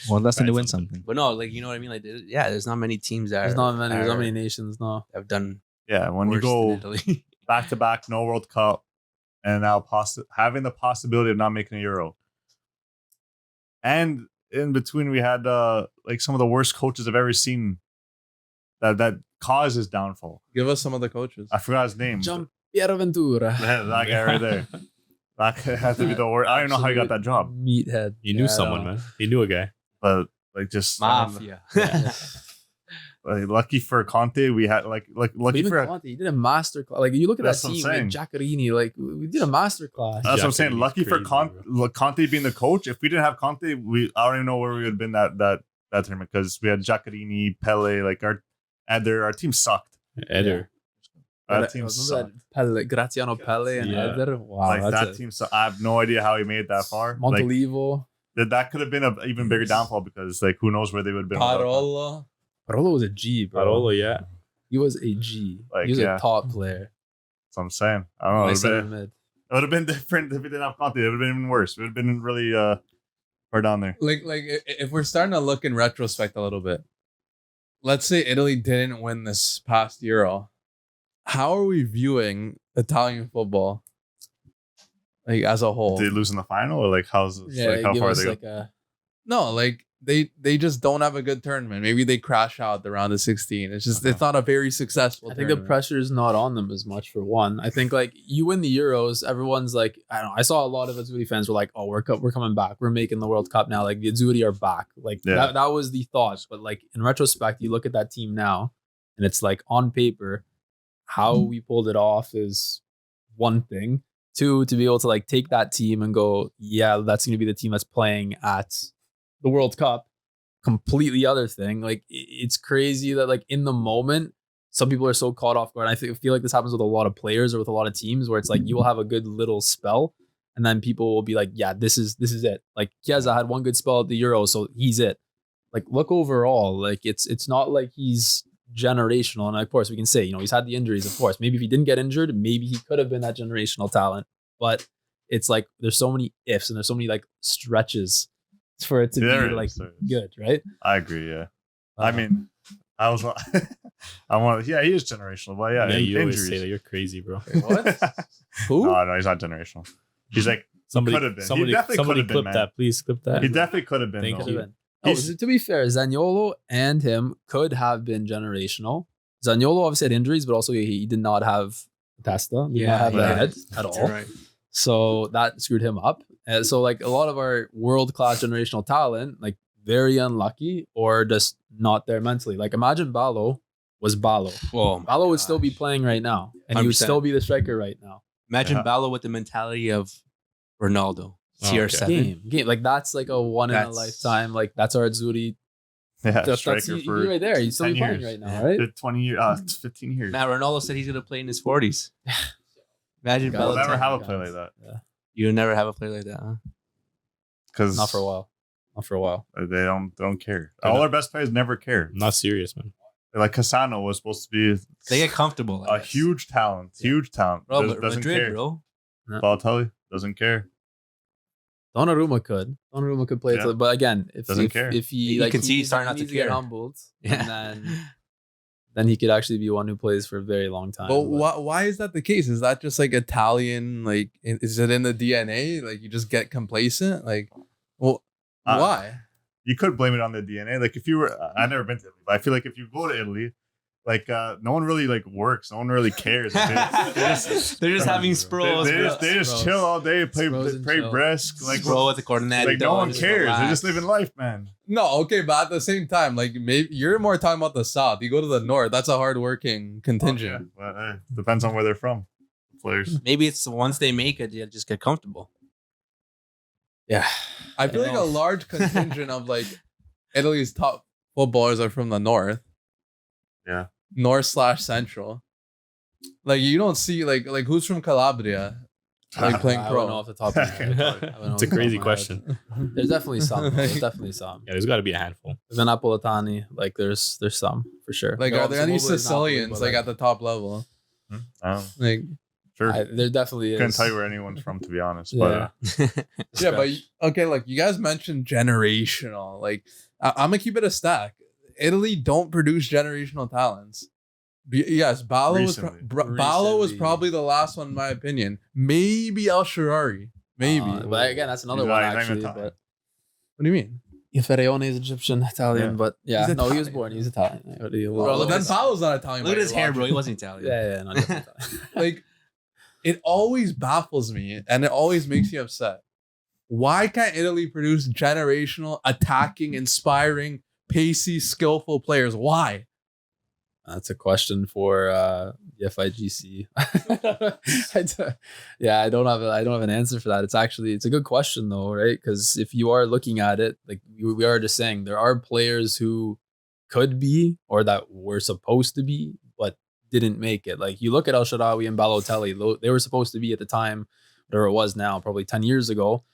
One less than to win something. But no, like you know what I mean. Like, there's not many teams that. There's not many nations. No, have done. Yeah, when you go back to back, no World Cup, and now having the possibility of not making a Euro. And in between, we had like some of the worst coaches I've ever seen that causes downfall. Give us some of the coaches. I forgot his name. Piero Ventura. That guy right there. That has to be the worst. I don't know how he got that job. Meathead. You knew someone, man. You knew a guy. But like just mafia. Like, lucky for Conte, we had lucky for Conte. He did a master class. Like you look at that team, like Giaccherini. Like we did a master class. That's what I'm saying. Lucky for Conte being the coach. If we didn't have Conte, I don't even know where we would have been that tournament because we had Giaccherini, Pele. Like our team sucked. Eder. Our team sucked. Pele, Graziano Pele and Eder. Wow, like that team. So I have no idea how he made it that far. Montolivo. Like, that could have been an even bigger downfall because like who knows where they would have been. Parola. Parola was a G, bro. Parola, yeah. He was a G. Like, he was a top player. That's what I'm saying. I don't know. It would have been different if we didn't have Conte. It would have been even worse. It would have been really far down there. Like if we're starting to look in retrospect a little bit, let's say Italy didn't win this past Euro. How are we viewing Italian football? Like as a whole. Did they lose in the final or like how's like how far they go? No, like they just don't have a good tournament. Maybe they crash out the round of 16. It's just it's not a very successful I think the pressure is not on them as much for one. I think like you win the Euros, everyone's like, I don't know. I saw a lot of Azzurri fans were like, oh, we're coming back. We're making the World Cup now. Like the Azzurri are back. Like that was the thought. But like in retrospect, you look at that team now and it's like on paper, how we pulled it off is one thing. Two, to be able to like take that team and go, yeah, that's going to be the team that's playing at the World Cup, completely other thing. Like it's crazy that like in the moment, some people are so caught off guard. I feel like this happens with a lot of players or with a lot of teams where it's like you will have a good little spell and then people will be like, yeah, this is it. Like Chiesa had one good spell at the Euro, so he's it. Like look overall, like it's not like he's generational. And of course we can say, he's had the injuries, of course. Maybe if he didn't get injured, maybe he could have been that generational talent. But it's like there's so many ifs and there's so many like stretches for it to be like good, right? I agree, yeah. I mean, I was. I want. Yeah, he is generational, but yeah, you always injuries. say that. You're crazy, bro. What? Who? No, he's not generational. He's like Somebody could have been. Somebody, He definitely could somebody have been, clip man. that. Please clip that. He definitely could have been. Thank though. you. Oh, He's- to be fair, Zaniolo and him could have been generational. Zaniolo obviously had injuries, but also he did not have Testa. He did not have yeah. the head at all. Right. So that screwed him up. And so like a lot of our world-class generational talent, like very unlucky or just not there mentally. Like imagine Ballo was Ballo. Well, my Ballo would still be gosh. playing right now. And he would 100%. still be the striker right now. Imagine Yeah. Ballo with the mentality of Ronaldo. Oh, CR7. Game. Like that's like a one in a That's- lifetime. Like that's our Azzurri. Yeah, That's striker he for right there. He's still 10 be playing years. right now, right? 20 years, 15 years. Matt Ronaldo said he's gonna play in his 40s. Imagine God, We'll Balotelli. never have a guys. play like that You'll never have a player like that, huh? because Not for a while. Not for a while. they don't care. They're All not- our best players never care. I'm not serious, man. Like Cassano was supposed to be They get comfortable. I a guess. huge talent, Bro, Doesn't Madrid, care. bro. Balotelli doesn't care. Donnarumma could. Donnarumma could play, Yeah. but again, if Doesn't if, care. if he You like can see he's starting not to needs get care. humbled, Yeah. and then he could actually be one who plays for a very long time. But why is that the case? Is that just like Italian? Like, is it in the DNA? Like, you just get complacent? Like, well, Uh, why? You could blame it on the DNA. Like if you were, I've never been to Italy, but I feel like if you go to Italy, like no one really like works. No one really cares. They're They're just having spros. they just chill all day, play chill. brisk. Like Bro with the cornet. like no one just cares. They're relax. just living life, man. No, okay, but at the same time, like maybe you're more talking about the South. You go to the North, that's a hardworking contingent. But depends on where they're from. Players. Maybe it's once they make it, they just get comfortable. yeah, I feel like a large contingent of like Italy's top footballers are from the North. Yeah. North/Central. Like you don't see like who's from Calabria, like playing I don't know pro. off the top of my head. I don't know It's off a the top crazy of my question. head. There's definitely some. There's definitely some. Yeah, there's got to be a handful. The Napolitani, like there's some for sure. Like, are there any Sicilians like at the top level? Like, Sure. There definitely is. Couldn't tell you where anyone's from, to be honest. Yeah. But yeah, but okay, like you guys mentioned generational. Like, I'm gonna keep it a stack. Italy don't produce generational talents. Yes, Ballo was Recently. Ballo was Recently. probably the last one in my opinion. Maybe El Shaarawy. Maybe. But again, that's another He's one not even actually. Italian. But What do you mean? Ferione is Egyptian, Italian, Yeah. but yeah, He's no, he was Italian. born. He's Italian. Bro, Well, then Ballo's not Italian. Look at by his hair, logic. bro. He wasn't Italian. yeah, no, he's Italian. Like, it always baffles me and it always makes me upset. Why can't Italy produce generational, attacking, inspiring, pacey, skillful players? Why? That's a question for the FIGC. I don't have an answer for that. It's a good question though, right? Because if you are looking at it, like we are just saying, there are players who could be or that were supposed to be, but didn't make it. Like you look at El Shaarawy and Balotelli, they were supposed to be at the time, whatever it was now, probably 10 years ago.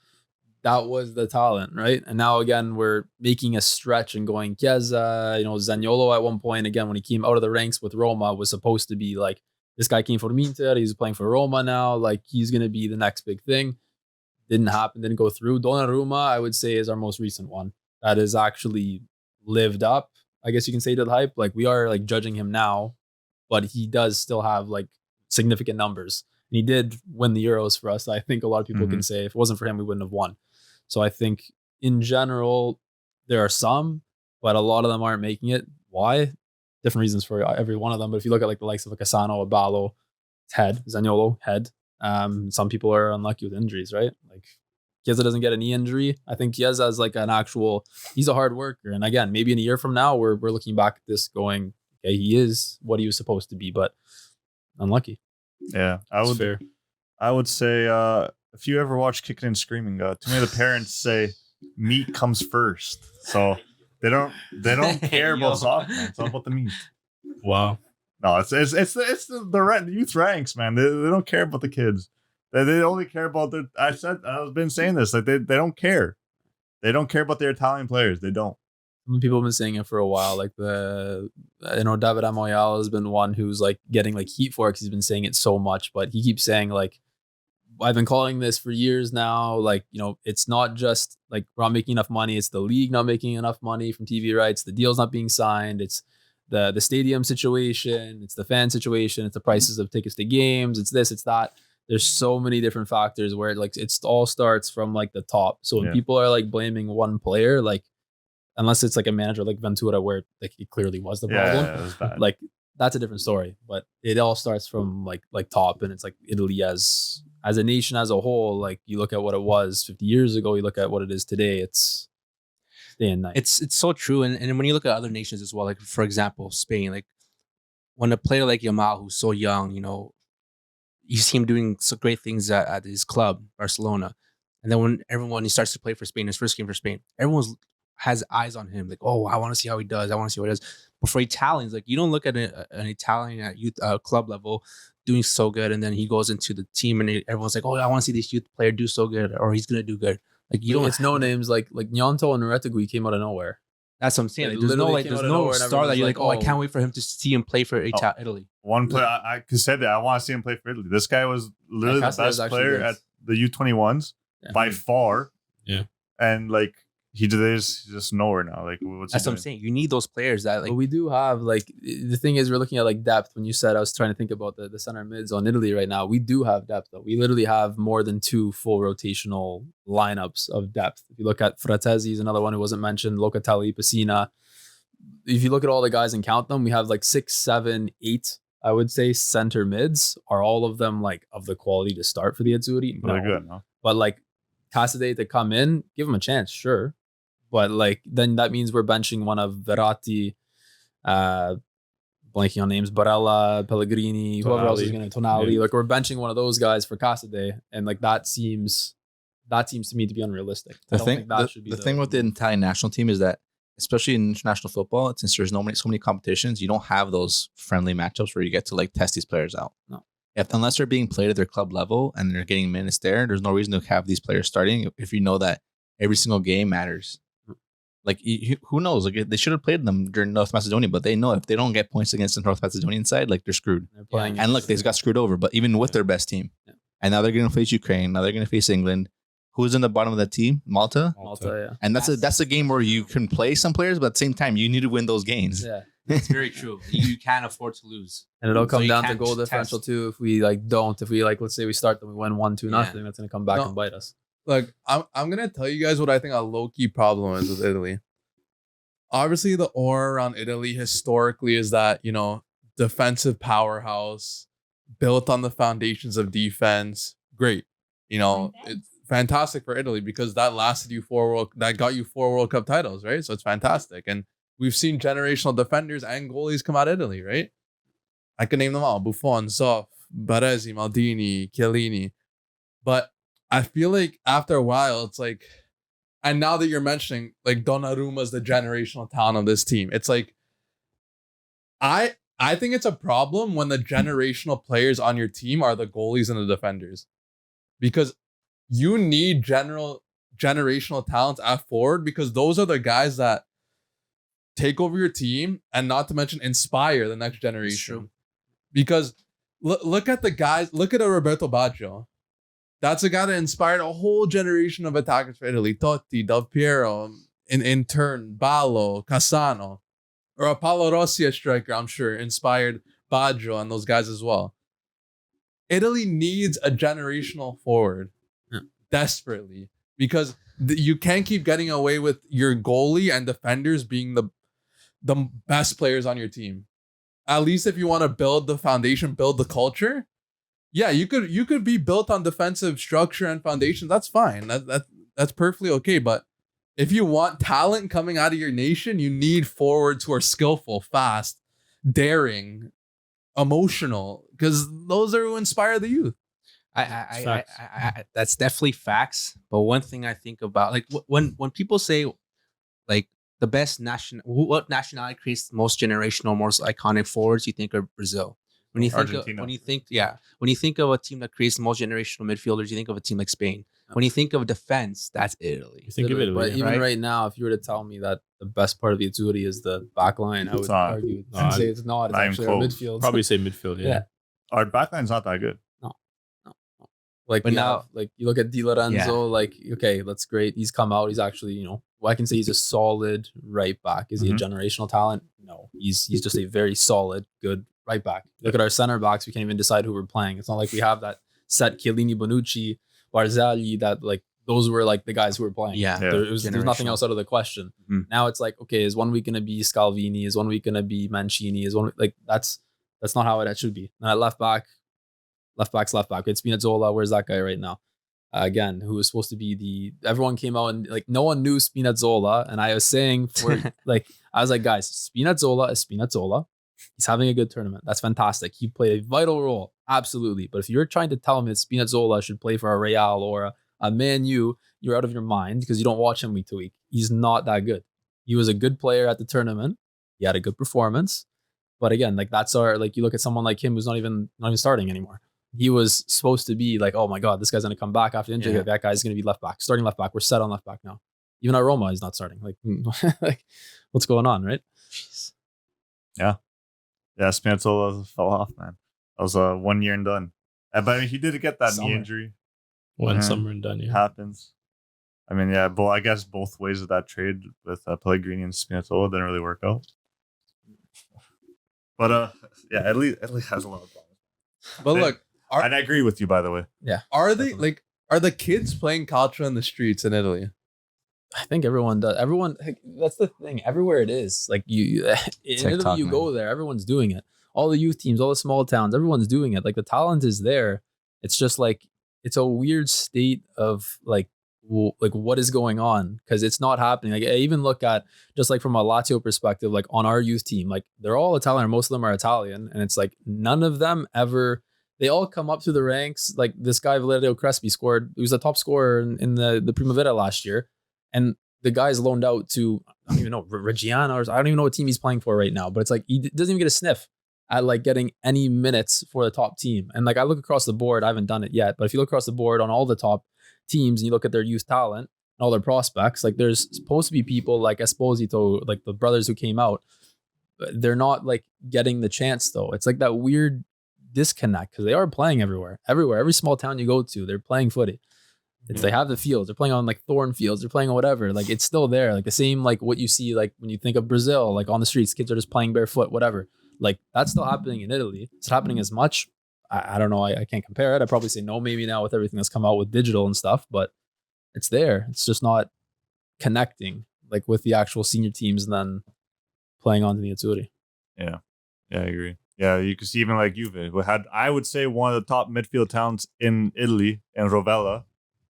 That was the talent, right? And now again, we're making a stretch and going Chiesa, Zaniolo at one point, again, when he came out of the ranks with Roma, was supposed to be like, this guy came from Inter, he's playing for Roma now, like he's going to be the next big thing. Didn't happen, didn't go through. Donnarumma, I would say, is our most recent one that has actually lived up, I guess you can say, to the hype. Like we are like judging him now, but he does still have like significant numbers. And he did win the Euros for us. I think a lot of people can say if it wasn't for him, we wouldn't have won. So I think in general, there are some, but a lot of them aren't making it. Why? Different reasons for every one of them. But if you look at like the likes of Cassano, Ballo, head, Zaniolo, head. Some people are unlucky with injuries, right? Like Chiesa doesn't get a knee injury. I think Chiesa is like he's a hard worker. And again, maybe in a year from now, we're looking back at this going, okay, he is what he was supposed to be, but unlucky. yeah, Fair. I would say if you ever watch Kicking and Screaming, too many of the parents say meat comes first, so they don't care Yo. about soccer. Man. It's all about the meat. Wow. No, it's the youth ranks, man. They don't care about the kids. They only care about their. I've been saying this. Like they don't care. They don't care about their Italian players. They don't. People have been saying it for a while. Like David Amoyala has been one who's like getting like heat for it because he's been saying it so much, but he keeps saying like, I've been calling this for years now. Like, it's not just like we're not making enough money. It's the league not making enough money from TV rights. The deal's not being signed. It's the stadium situation, it's the fan situation, it's the prices of tickets to games, it's this, it's that. There's so many different factors where like it all starts from like the top. So when people are like blaming one player, like unless it's like a manager like Ventura where like it clearly was the problem, it was bad. like that's a different story. But it all starts from like top, and it's like Italy as a nation as a whole. Like you look at what it was 50 years ago, you look at what it is today. It's day and night. It's so true. And when you look at other nations as well, like for example, Spain, like when a player like Yamal, who's so young, you know, you see him doing so great things at his club, Barcelona. And then when he starts to play for Spain, his first game for Spain, everyone has eyes on him. Like, oh, I want to see how he does. I want to see what he does. But for Italians, like you don't look at an Italian at youth club level doing so good, and then he goes into the team and everyone's like, oh, I want to see this youth player do so good, or he's gonna do good. Like you don't. It's no names like Gnonto and Retegui came out of nowhere. That's what I'm saying. Like, Like, there's no star that you're like, oh, I oh. can't wait for him to see him play for Italy. One player I could say that I want to see him play for Italy. This guy was literally the best player at the U21s by far. Yeah, and like he's just nowhere now. Like what's That's what I'm saying. You need those players that like. But we do have like the thing is we're looking at like depth. When you said I was trying to think about the center mids on Italy right now, we do have depth though. We literally have more than 2 full rotational lineups of depth. If you look at Fratesi, is another one who wasn't mentioned. Locatelli, Pessina. If you look at all the guys and count them, we have like 6, 7, 8. I would say center mids. Are all of them like of the quality to start for the Azzurri? No. They're good, no? But like Casadei to come in, give him a chance, sure. But like then that means we're benching one of Verratti, blanking on names, Barella, Pellegrini, whoever else is going to Tonali. Yeah. Like we're benching one of those guys for Casadei, and like that seems to me to be unrealistic. I don't think that should be the thing with the Italian national team is that, especially in international football, since there's so many competitions, you don't have those friendly matchups where you get to like test these players out. No. Unless they're being played at their club level and they're getting minutes there's no reason to have these players starting if you know that every single game matters. Like who knows? Like they should have played them during North Macedonia, but they know if they don't get points against the North Macedonian side, like they're screwed. They're playing And look, they got screwed over. But even with their best team, and now they're going to face Ukraine. Now they're going to face England. Who's in the bottom of that team? Malta. Malta, yeah. And that's a game where you can play some players, but at the same time, you need to win those games. Yeah. It's very true. You can't afford to lose. And it'll come you down to can't goal test. differential too. If we let's say we start them, we win 1-2 nothing, that's gonna come back and bite us. Look, I'm gonna tell you guys what I think a low-key problem is with Italy. Obviously, the aura around Italy historically is that, you know, defensive powerhouse, built on the foundations of defense. Great. You know, it's fantastic for Italy because that lasted you that got you 4 World Cup titles, right? So it's fantastic. And we've seen generational defenders and goalies come out of Italy, right? I can name them all: Buffon, Zoff, Baresi, Maldini, Chiellini. But I feel like after a while, it's like, and now that you're mentioning like Donnarumma is the generational talent of this team, it's like, I think it's a problem when the generational players on your team are the goalies and the defenders, because you need generational talents at forward, because those are the guys that take over your team and, not to mention, inspire the next generation. Because look at the guys, look at a Roberto Baggio. That's a guy that inspired a whole generation of attackers for Italy. Totti, Del Piero, in turn, Ballo, Cassano. Or a Paolo Rossi, a striker, I'm sure, inspired Baggio and those guys as well. Italy needs a generational forward desperately, because you can't keep getting away with your goalie and defenders being the best players on your team. At least if you want to build the foundation, build the culture, yeah, you could be built on defensive structure and foundation. That's fine. That's perfectly okay. But if you want talent coming out of your nation, you need forwards who are skillful, fast, daring, emotional, because those are who inspire the youth. I that's definitely facts. But one thing I think about, like when people say like the best what nationality creates the most generational, most iconic forwards, you think of Brazil. When you think of a team that creates the most generational midfielders, you think of a team like Spain. When you think of defense, that's Italy. You think of Italy, but even right now, if you were to tell me that the best part of the Azzurri is the back line, I would argue and say it's not. It's actually our midfield. Probably say midfield. Yeah. Our backline's not that good. No. Like, but now, like you look at Di Lorenzo, like, okay, that's great. He's come out. He's actually, I can say he's a solid right back. Is he a generational talent? No, he's just a very solid, good right back. Look at our center backs. We can't even decide who we're playing. It's not like we have that set Chiellini, Bonucci, Barzagli, that like those were like the guys who were playing. There's nothing else out of the question. Now it's like, okay, is 1 week gonna be Scalvini? Is 1 week gonna be Mancini? Is one like that's not how it should be. And at left back's left back. It's Spinazzola. Where's that guy right now? Again, who was supposed to be everyone came out and like no one knew Spinazzola, and I was saying I was like, guys, Spinazzola is Spinazzola. He's having a good tournament. That's fantastic. He played a vital role, absolutely. But if you're trying to tell me that Spinazzola should play for a Real or a Man U, you're out of your mind because you don't watch him week to week. He's not that good. He was a good player at the tournament. He had a good performance, but again, like that's you look at someone like him who's not even starting anymore. He was supposed to be like, oh my God, this guy's going to come back after injury. That guy's going to be left back, starting left back. We're set on left back now. Even at Roma, he's not starting. Like, like what's going on, right? Jeez. Yeah, Spinazzola fell off, man. That was 1 year and done. But I mean, he did get that knee injury. One summer and done, happens. I mean, I guess both ways of that trade with Pellegrini and Spinazzola didn't really work out. But at least has a lot of problems. But look, and I agree with you, by the way. Yeah. Are the kids playing calcio in the streets in Italy? I think everyone does. Everyone, that's the thing. Everywhere it is, like in Italy, you go there, everyone's doing it. All the youth teams, all the small towns, everyone's doing it. Like the talent is there. It's just like it's a weird state of like what is going on because it's not happening. Like I even look at just like from a Lazio perspective, like on our youth team, like they're all Italian, or most of them are Italian, and it's like none of them ever. They all come up through the ranks. Like this guy Valerio Crespi scored. He was the top scorer in the Primavera last year. And the guy's loaned out to, I don't even know, Reggiana, or I don't even know what team he's playing for right now. But it's like, he doesn't even get a sniff at like getting any minutes for the top team. And like, I look across the board, I haven't done it yet, but if you look across the board on all the top teams and you look at their youth talent and all their prospects, like there's supposed to be people like Esposito, like the brothers who came out, they're not like getting the chance though. It's like that weird disconnect because they are playing everywhere, every small town you go to, they're playing footy. They have the fields. They're playing on like thorn fields. They're playing on whatever. Like it's still there. Like the same like what you see like when you think of Brazil, like on the streets, kids are just playing barefoot, whatever. Like that's still happening in Italy. It's happening as much. I don't know. I can't compare it. I'd probably say no, maybe now with everything that's come out with digital and stuff, but it's there. It's just not connecting like with the actual senior teams and then playing on to the Azzurri. Yeah, I agree. Yeah, you can see even like Juve, who had, I would say, one of the top midfield talents in Italy, in Rovella.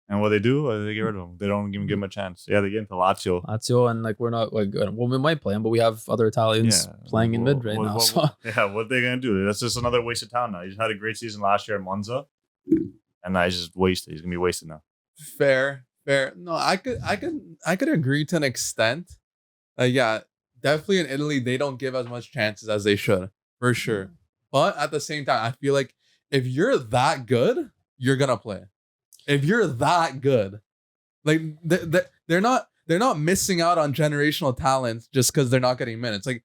And what they do, they get rid of them. They don't even give them a chance. Yeah, they get into Lazio. And like we're not like well, we might play them, but we have other Italians playing in mid right now. So. Yeah, what are they gonna do? That's just another waste of time now. He just had a great season last year at Monza, and now he's just wasted. He's gonna be wasted now. Fair. No, I could agree to an extent. Yeah, definitely in Italy they don't give as much chances as they should, for sure. But at the same time, I feel like if you're that good, you're gonna play. If you're that good, like they're not missing out on generational talents just because they're not getting minutes. Like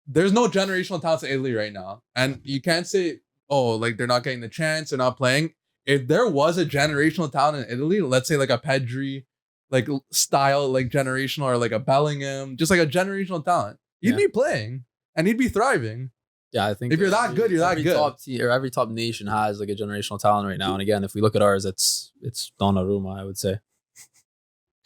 there's no generational talents in Italy right now, and you can't say, oh, like they're not getting the chance, they're not playing. If there was a generational talent in Italy, let's say like a Pedri, like style, like generational, or like a Bellingham, just like a generational talent, he'd be playing and he'd be thriving. Yeah, I think if you're that good, you're that good. Top team, or every top nation has like a generational talent right now. And again, if we look at ours, it's Donnarumma, I would say.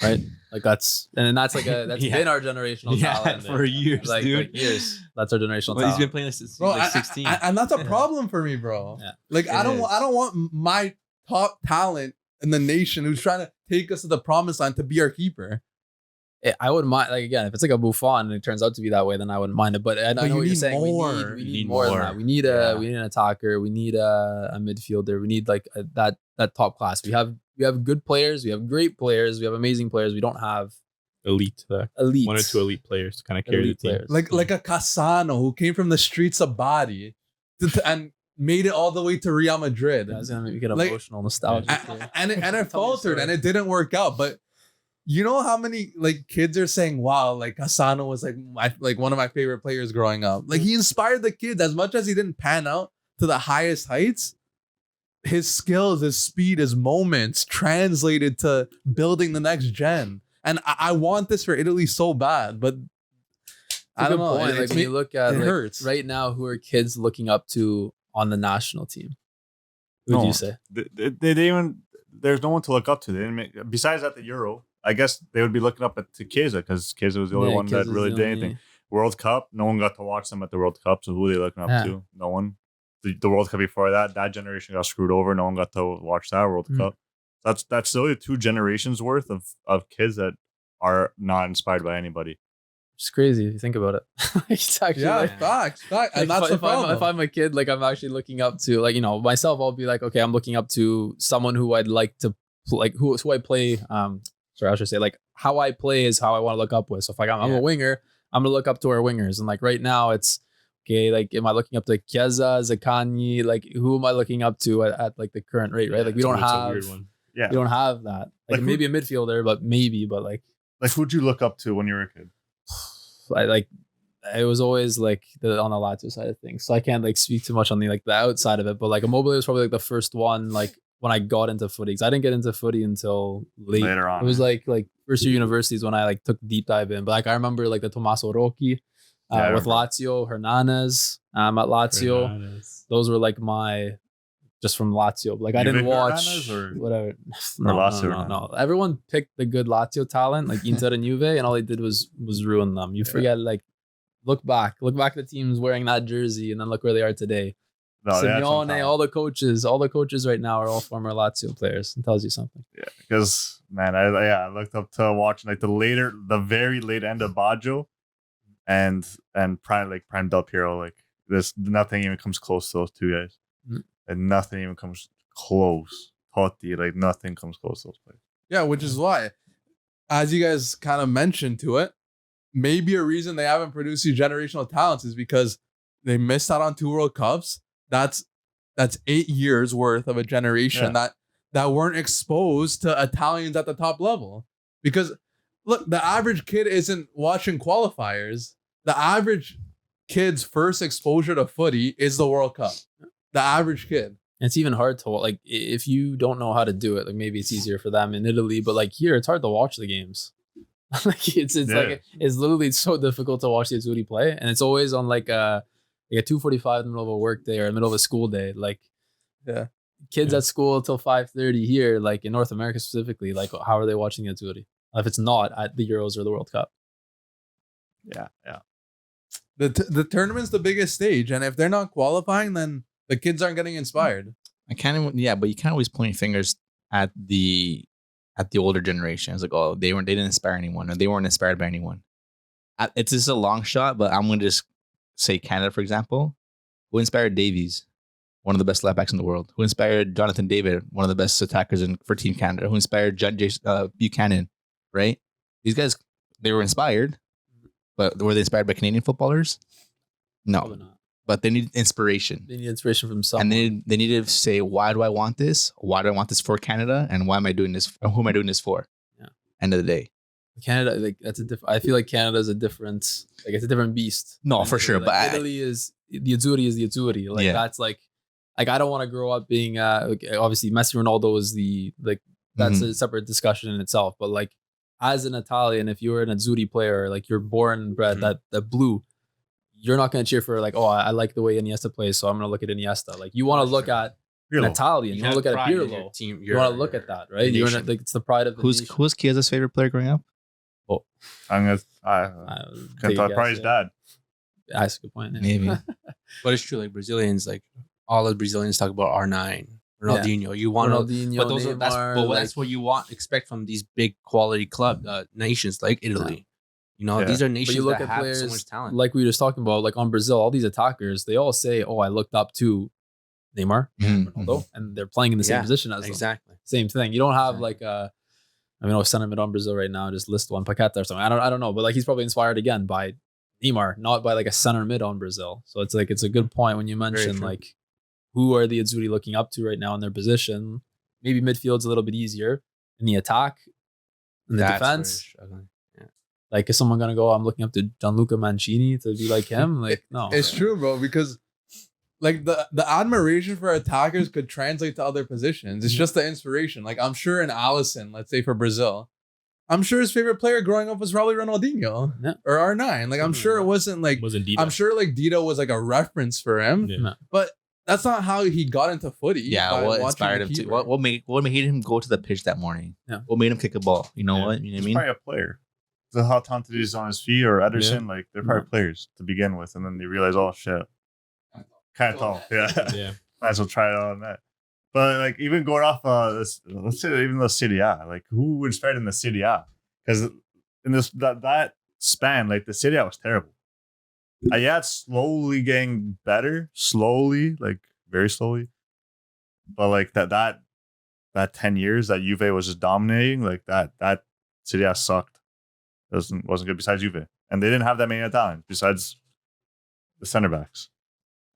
Right? Like that's been our generational talent for years, dude. Like years. That's our generational talent. He's been playing since bro, like 16. And that's a problem for me, bro. Yeah. Like I don't want my top talent in the nation who's trying to take us to the promised land to be our keeper. I wouldn't mind, like again, if it's like a Buffon and it turns out to be that way, then I wouldn't mind it. But I know what you're saying. We need more than that. We need an attacker. We need a midfielder. We need like that top class. We have good players. We have great players. We have amazing players. We don't have elite 1 or 2 elite players to kind of carry the team. Like a Cassano who came from the streets of Bari and made it all the way to Real Madrid. That's gonna make me get emotional, nostalgia. And it faltered and it didn't work out, but. You know how many like kids are saying, "Wow, like Cassano was like one of my favorite players growing up." Like he inspired the kids as much as he didn't pan out to the highest heights. His skills, his speed, his moments translated to building the next gen. And I want this for Italy so bad, but I don't know. Point. Like when you look at it like, hurts. right now, who are kids looking up to on the national team? Who do you say? They didn't even. There's no one to look up to. They didn't make, besides at the Euro. I guess they would be looking up to Chiesa because Chiesa was the only one that Chiesa's really the did only- anything. World Cup, no one got to watch them at the World Cup. So who are they looking up Yeah. to? No one. The World Cup before that generation got screwed over. No one got to watch that World Mm. Cup. That's still 2 generations worth of kids that are not inspired by anybody. It's crazy if you think about it. It's actually like, facts. like, And that's the if problem. I'm a kid, like I'm actually looking up to, like, you know, myself, I'll be like, okay, I'm looking up to someone who I'd like to like who I play. Sorry, I should say like how I play is how I want to look up with. So if like I'm a winger, I'm gonna look up to our wingers, and like right now it's okay. Like, am I looking up to Chiesa, Zaccagni? Like, who am I looking up to at like the current rate? Right? Like we don't It's a have, weird one. Yeah. we don't have that. Like Like, maybe a midfielder, but like. Like who'd you look up to when you were a kid? It was always like on the Lazio side of things, so I can't like speak too much on the outside of it. But like Immobile was probably like the first one like when I got into footy, because I didn't get into footy until Later on. It was like first year universities when I like took deep dive in. But like I remember like the Tommaso Rocchi Yeah, I with remember. Lazio, Hernandez at Lazio. Hernandez. Those were like my just from Lazio. Like I Juve didn't watch Hernandez or- whatever. Lazio No. Everyone picked the good Lazio talent, like Inter and Juve, and all they did was ruin them. You forget like look back at the teams wearing that jersey, and then look where they are today. No, they had some Simeone, talent. all the coaches right now are all former Lazio players. It tells you something. Yeah, because man, I looked up to watching like the very late end of Baggio, and prime Del Piero. Like this, nothing even comes close to those 2 guys, and nothing even comes close. Totti, like nothing comes close to those players. Yeah, which is why, as you guys kind of mentioned to it, maybe a reason they haven't produced these generational talents is because they missed out on 2 World Cups. That's 8 years worth of a generation that weren't exposed to Italians at the top level. Because look, the average kid isn't watching qualifiers. The average kid's first exposure to footy is the World Cup. The average kid. It's even hard to like if you don't know how to do it. Like maybe it's easier for them in Italy, but like here it's hard to watch the games. Like it's like it's literally so difficult to watch the Azzurri play, and it's always on like a 2:45 in the middle of a work day or in the middle of a school day. Like kids at school till 5:30 here, like in North America specifically. Like how are they watching the Azzurri if it's not at the Euros or the World Cup? Yeah. The tournament's the biggest stage, and if they're not qualifying, then the kids aren't getting inspired. But you can't always point fingers at the older generation. It's like, oh, they didn't inspire anyone, or they weren't inspired by anyone. It's just a long shot, but I'm gonna just say Canada, for example. Who inspired Davies, one of the best left backs in the world? Who inspired Jonathan David, one of the best attackers for Team Canada? Who inspired Buchanan, right? These guys, they were inspired, but were they inspired by Canadian footballers? Probably No, not. but they need inspiration. They need inspiration from someone. And they need to say, why do I want this? Why do I want this for Canada? And why am I doing this? Who am I doing this for? Yeah. End of the day. Canada, like that's a different. I feel like Canada is a different, like it's a different beast. No, than for Italy. sure, Like, but Italy is the Azzurri. Like Yeah. that's like I don't want to grow up being like, obviously Messi, Ronaldo is the like that's a separate discussion in itself. But like as an Italian, if you're an Azzurri player, like you're born and bred that blue, you're not going to cheer for like, oh, I like the way Iniesta plays, so I'm going to look at Iniesta. Like you want to look at an Italian, you want to look at a Pirlo. You want to look at that, right? You're not, like it's the pride of the nation. Who's Chiesa's favorite player growing up? I'm gonna. Take a guess, Probably his dad. That's a good point. Yeah. Maybe. But it's true, like Brazilians, like all the Brazilians talk about R9, Ronaldinho. You want to, Ronaldinho, but Neymar, that's what you expect from these big quality club nations like Italy. You know, these are But nations you look that at have players so much talent. like we were just talking about, like on Brazil, all these attackers, they all say, "Oh, I looked up to Neymar, Ronaldo," and they're playing in the same position as them. exactly. Same thing. You don't have like I mean, I was sending it on Brazil right now. Just list one Paqueta or something. I don't know, but like he's probably inspired again by Neymar, not by like a center mid on Brazil. So it's like it's a good point when you mention true. like who are the Azzurri looking up to right now in their position. Maybe midfield's a little bit easier in the attack, in the That's where defense. you're struggling. Like, is someone gonna go? I'm looking up to Gianluca Mancini to be like him. Like, no, It's true, bro, because like the admiration for attackers could translate to other positions. It's just the inspiration. Like I'm sure in Allison, let's say for Brazil, I'm sure his favorite player growing up was probably Ronaldinho or R9. Like I'm sure it wasn't like Wasn't I'm sure like Dito was like a reference for him, Yeah. but that's not how he got into footy. Yeah, by what watching inspired the him to? keeper. What made him go to the pitch that morning? Yeah. What made him kick a ball? You know Yeah. what? You know what I He's mean? probably a player. The how talented he's on his feet or Ederson, like they're probably players to begin with, and then they realize, oh shit, kind of tall. Yeah, Yeah. might as well try it on that. But like even going off, let's say even the Serie A, like who inspired in the Serie A? Because in this that span, like the Serie A was terrible. Yeah, it's slowly getting better, slowly, like very slowly. But like that 10 years that Juve was just dominating, like that Serie A sucked. It wasn't good besides Juve, and they didn't have that many Italians besides the center backs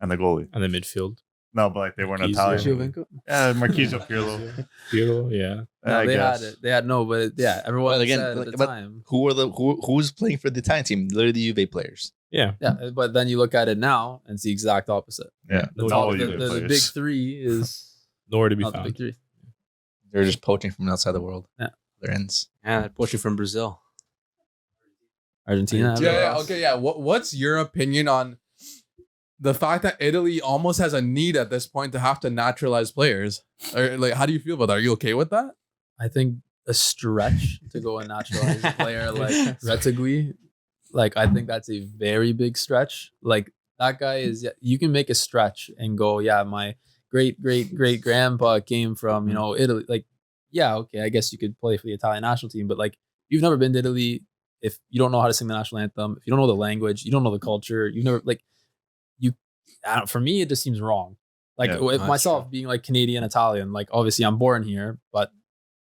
and the goalie. And the midfield. No, but like they weren't Marquisio. Italian. Yeah, Marquisio Pirlo. Pirlo, yeah. No, I they guess. had it. They had no, but yeah, everyone But again, said at the but- time. Who's playing for the Italian team? Literally the Juve players. Yeah. Yeah, but then you look at it now and it's the exact opposite. Yeah, The, no top, Juve the players. big three is Nowhere to be not the found. big three. They're just poaching from outside the world. Yeah. Their ends. Yeah, pushing from Brazil. Argentina. Okay. What's your opinion on the fact that Italy almost has a need at this point to have to naturalize players? Or like, how do you feel about that? Are you okay with that? I think a stretch to go and naturalize a player like Retegui, like I think that's a very big stretch. Like that guy is, you can make a stretch and go, yeah, my great grandpa came from, you know, Italy. Like, yeah, okay, I guess you could play for the Italian national team, but like you've never been to Italy. If you don't know how to sing the national anthem, if you don't know the language, you don't know the culture, you've never like for me, it just seems wrong. Like Yeah, if myself being like Canadian Italian, like obviously I'm born here, but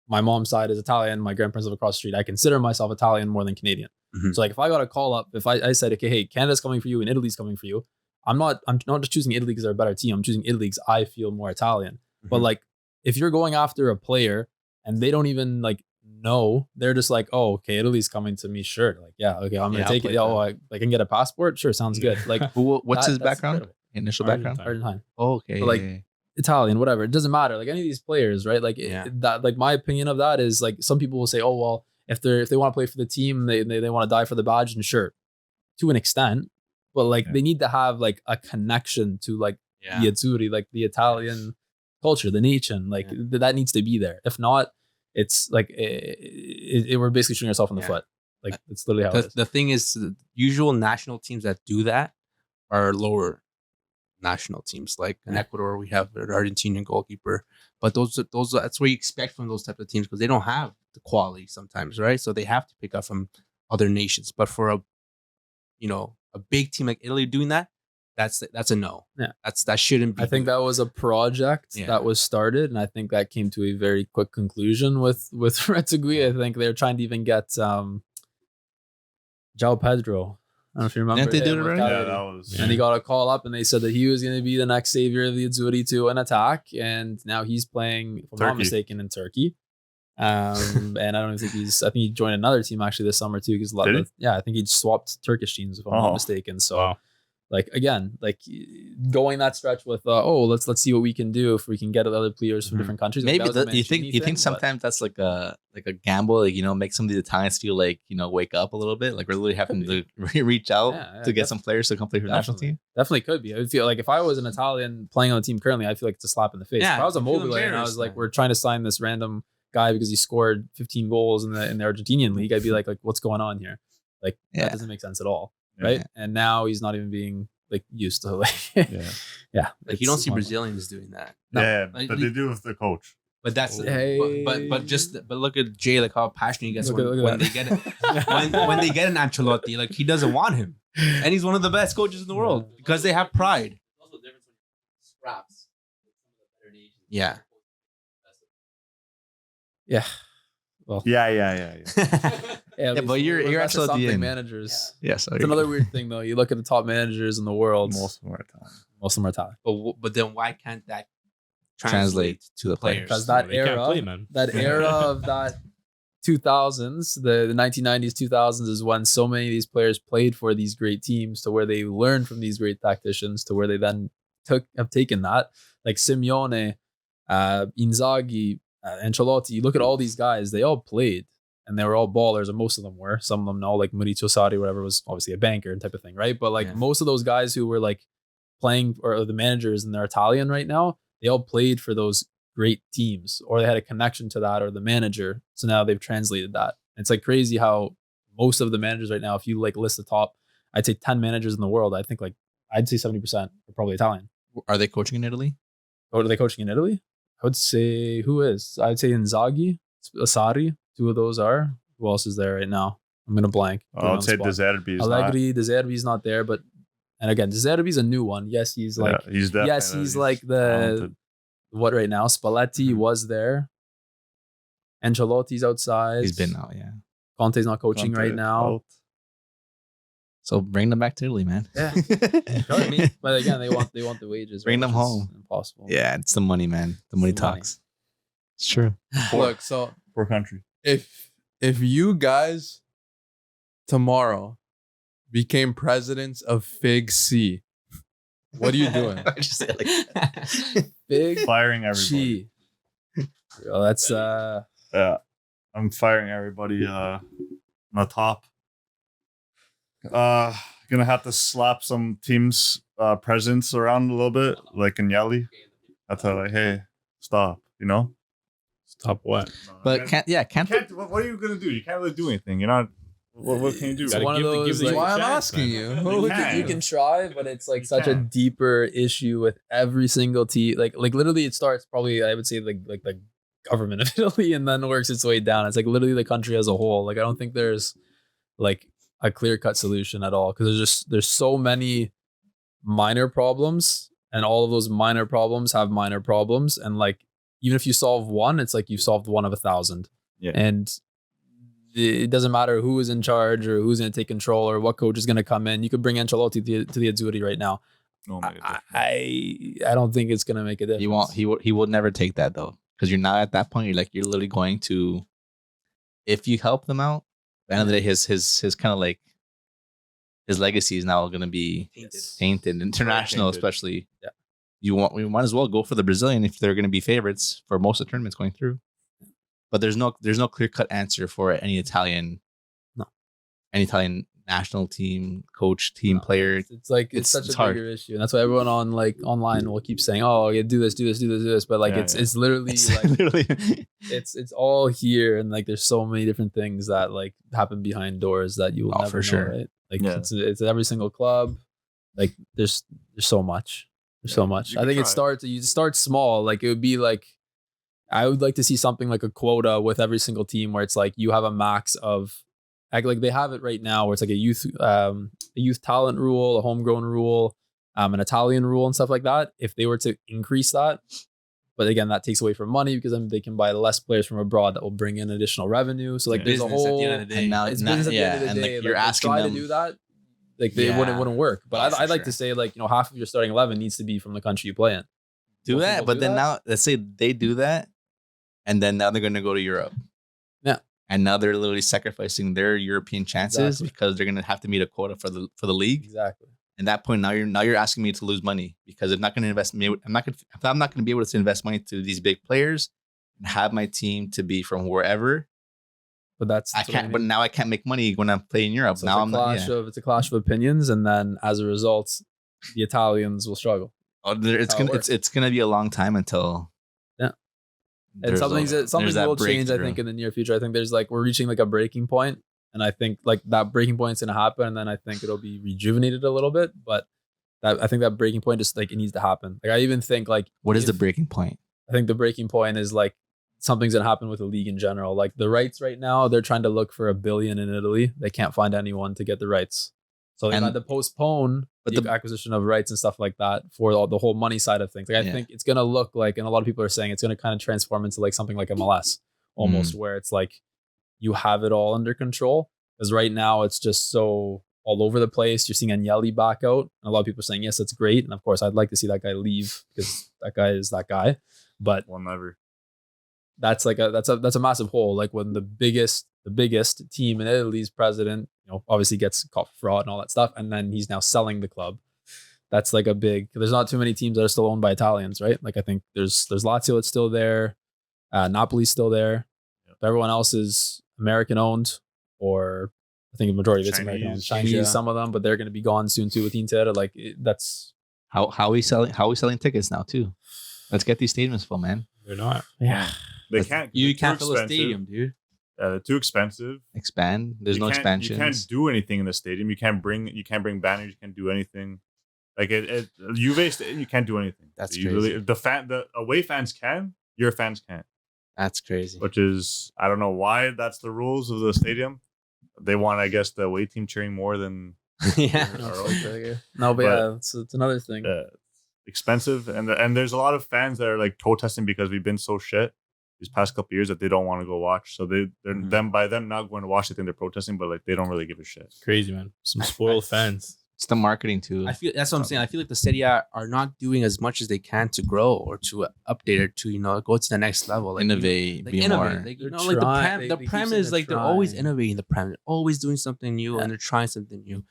my mom's side is Italian. My grandparents live across the street. I consider myself Italian more than Canadian. Mhm. So like if I got a call up, if I said, okay, hey, Canada's coming for you and Italy's coming for you, I'm not just choosing Italy because they're a better team. I'm choosing Italy because I feel more Italian. But Mhm. like if you're going after a player and they don't even like know, they're just like, oh, okay, Italy's coming to me. Sure. Like, yeah, okay, I'm gonna Yeah, take I'll it. play Oh, I can get a passport. Sure, sounds good. Like What's his that's background? incredible. Initial background? Argentine. Oh, okay. But, like, yeah. Italian, whatever. It doesn't matter. Like any of these players, right? Like Yeah. that. Like my opinion of that is like some people will say, oh well, if they want to play for the team, they want to die for the badge, and sure, to an extent, but like Yeah. they need to have like a connection to like Yeah. the Azzurri, like the Italian culture, the nation. Like that needs to be there. If not, it's like we're basically shooting ourselves in the Yeah. foot. Like it's literally how it is. The thing is, the usual national teams that do that are lower national teams. Like in Ecuador, we have an Argentinian goalkeeper, but those that's what you expect from those types of teams because they don't have the quality sometimes, right? So they have to pick up from other nations. But for a big team like Italy doing that, that's a no. Yeah. That shouldn't be. I think that was a project Yeah. that was started, and I think that came to a very quick conclusion with Retegui. I think they're trying to even get João Pedro. I don't know if you remember. Didn't they do him it with right? Yeah, Cagliari. that was. And he got a call up, and they said that he was going to be the next savior of the Azzurri to an attack. And now he's playing, if I'm not Turkey. mistaken, in Turkey. And I don't think I think he joined another team actually this summer too. Because Did he? I think he swapped Turkish teams if I'm not Oh. mistaken. So. Wow. Like again, like going that stretch with let's see what we can do if we can get other players from Mhm. different countries. Like, Maybe that was a you Mancini think thing, sometimes that's like a gamble, like make some of the Italians feel like wake up a little bit, like we're literally having to reach out Yeah, to get some players to come play for the national team. definitely could be. I would feel like if I was an Italian playing on the team currently, I feel like it's a slap in the face. Yeah, if I was a you feel mobile and I was embarrassed like, then. we're trying to sign this random guy because he scored 15 goals in the Argentinian league, I'd be like what's going on here? Like Yeah. that doesn't make sense at all, Yeah. right? And now he's not even being like used to like Yeah. like you don't it's see one- Brazilians doing that. Yeah, Like, but they do with the coach. But that's Hey. but look at Jay, like how passionate he gets Look at when that. they get it when they get an Ancelotti, like he doesn't want him, and he's one of the best coaches in the world because they have pride. Yeah. Yeah. Well, Yeah. yeah, but you're that's just Ancelotti something in. managers. Yes, It's another weird thing though. You look at the top managers in the world, Most of them are Italian. most of them are Italian. But then why can't that translate to the players. Because that They can't era, play, man. that era of that 2000s, the 1990s, 2000s is when so many of these players played for these great teams to where they learned from these great tacticians to where they then have taken that. Like Simeone, Inzaghi, Ancelotti, you look at all these guys, they all played and they were all ballers, and most of them were. Some of them no, like Maurizio Sarri, whatever, was obviously a banker and type of thing, right? But like most of those guys who were like playing, or the managers, and they're Italian right now, they all played for those great teams, or they had a connection to that, or the manager. So now they've translated that. It's like crazy how most of the managers right now, if you like list the top, I'd say 10 managers in the world, I think like I'd say 70% are probably Italian. Are they coaching in Italy? Oh, are they coaching in Italy? I would say who is? I'd say Inzaghi, Sarri. Two of those are. Who else is there right now? I'm gonna blank. I'd say De Zerbi is Allegri. De Zerbi's not there, but and again, De Zerbi's a new one. Yes, he's like he's like the talented. What right now? Spalletti was there. Ancelotti's outside. He's been out, yeah. Conte's not coaching right now. So bring them back to Italy, man. Yeah. I mean, but again, they want the wages. Bring right, them which is home. Impossible. Yeah, it's the money, man. The money It's the money. talks. It's true. Look, so Poor country. if you guys tomorrow became presidents of FIGC, what are you doing? Just say it like that. Big Firing everybody. G. Well, that's Yeah. I'm firing everybody on the top. Gonna have to slap some teams presidents around a little bit, like Agnelli. I tell like, hey, stop, you know? Stop what? But can't What are you gonna do? You can't really do anything. You're not. What can you do? It's Gotta one of give the- those, give the like, Why I'm chance, asking man. you? you can try, but it's like You such a can. deeper issue with every single team. Like literally, it starts probably, I would say, like the government of Italy, and then works its way down. It's like literally the country as a whole. Like I don't think there's like a clear cut solution at all, because there's so many minor problems, and all of those minor problems have minor problems, and like even if you solve one, it's like you've solved one of 1,000. Yeah. And it doesn't matter who is in charge or who's going to take control or what coach is going to come in. You could bring Ancelotti to the Azzurri right now. No, I don't think it's going to make a difference. he will never take that though, because you're now at that point. You're literally going to, if you help them out, at the end of the day, his kind of like his legacy is now going to be tainted, international, Tainted. especially. Yeah. We might as well go for the Brazilian if they're going to be favorites for most of the tournaments going through. But there's no clear cut answer for any Italian national team coach, team player. It's like it's such it's a hard. bigger issue, and that's why everyone on like online will keep saying, "Oh, yeah, do this." But like Yeah, it's literally It's like literally it's all here, and like there's so many different things that like happen behind doors that you will Oh, never for know, sure. right? Like Yeah. it's every single club. Like there's so much. There's so much. you I can think try. you start small. Like it would be like, I would like to see something like a quota with every single team where it's like you have a max of, like they have it right now where it's like a youth talent rule, a homegrown rule, an Italian rule and stuff like that. If they were to increase that, but again, that takes away from money because then they can buy less players from abroad that will bring in additional revenue. So like there's a business at whole, the end of the day. And now it's now- business at the yeah, end of the and day. like you're they asking try them to do that. Like they Yeah. wouldn't work. But Oh, I'd for like to sure. say like, half of your starting 11 needs to be from the country you play in. do Most that, people but do then that. now let's say they do that, and then now they're going to go to Europe. Yeah. And now they're literally sacrificing their European chances Exactly. because they're going to have to meet a quota for the league. Exactly. And at that point, now you're asking me to lose money because I'm not going to invest. I'm not going to be able to invest money to these big players and have my team to be from wherever. But that's I what can't. mean. But now I can't make money when I'm playing Europe. So now it's a clash of opinions, and then as a result, the Italians will struggle. It's how it gonna works. it's gonna be a long time until. Yeah. And there's something there's that will change, I breakthrough. think, in the near future. I think there's like we're reaching like a breaking point, and I think like that breaking point's gonna happen, and then I think it'll be rejuvenated a little bit. But I think that breaking point just like it needs to happen. Like I even think like What is the if- breaking point? I think the breaking point is like something's gonna happen with the league in general. Like the rights right now, they're trying to look for $1 billion in Italy. They can't find anyone to get the rights, so they And- had to postpone but the the- acquisition of rights and stuff like that for the whole money side of things. Like I Yeah. think it's gonna look like, and a lot of people are saying it's gonna kind of transform into like something like MLS almost, where it's like you have it all under control. Because right now it's just so all over the place. You're seeing Agnelli back out, and a lot of people are saying yes, that's great. And of course, I'd like to see that guy leave because that guy is that guy. But One never. that's like that's a massive hole. Like when the biggest team in Italy's president, obviously gets caught for fraud and all that stuff, and then he's now selling the club. That's like a big. There's not too many teams that are still owned by Italians, right? Like I think there's Lazio that's still there, Napoli's still there. But everyone else is American owned, or I think the majority of it's American owned. Chinese, yeah. some of them, but they're going to be gone soon too with Inter. Like that's How we selling tickets now too? Let's get these stadiums full, man. They're not. They can't. You they're can't too fill a expensive. stadium, dude. They're too expensive. Expand. There's You no can't- expansion. You can't do anything in the stadium. You can't bring banners. You can't do anything. Like Juve Stadium, you can't do anything. That's you crazy. the away fans can. Your fans can't. That's crazy. Which is, I don't know why that's the rules of the stadium. They want, I guess, the away team cheering more than Yeah. our own. no, but But- yeah, it's another thing. Expensive, and there's a lot of fans that are like protesting because we've been so shit these past couple years that they don't want to go watch. So they're them by them not going to watch, they think they're protesting, but like they don't really give a shit. Crazy, man. Some spoiled fans. It's the marketing too. I feel that's what I'm saying. I feel like the Serie A are not doing as much as they can to grow or to update or to go to the next level. Like, Innovate, like be innovate. more. Like, They're like the trying- prem, they the keep prem saying is they're like they're always trying. innovating. The prem, they're always doing something new and they're trying something new.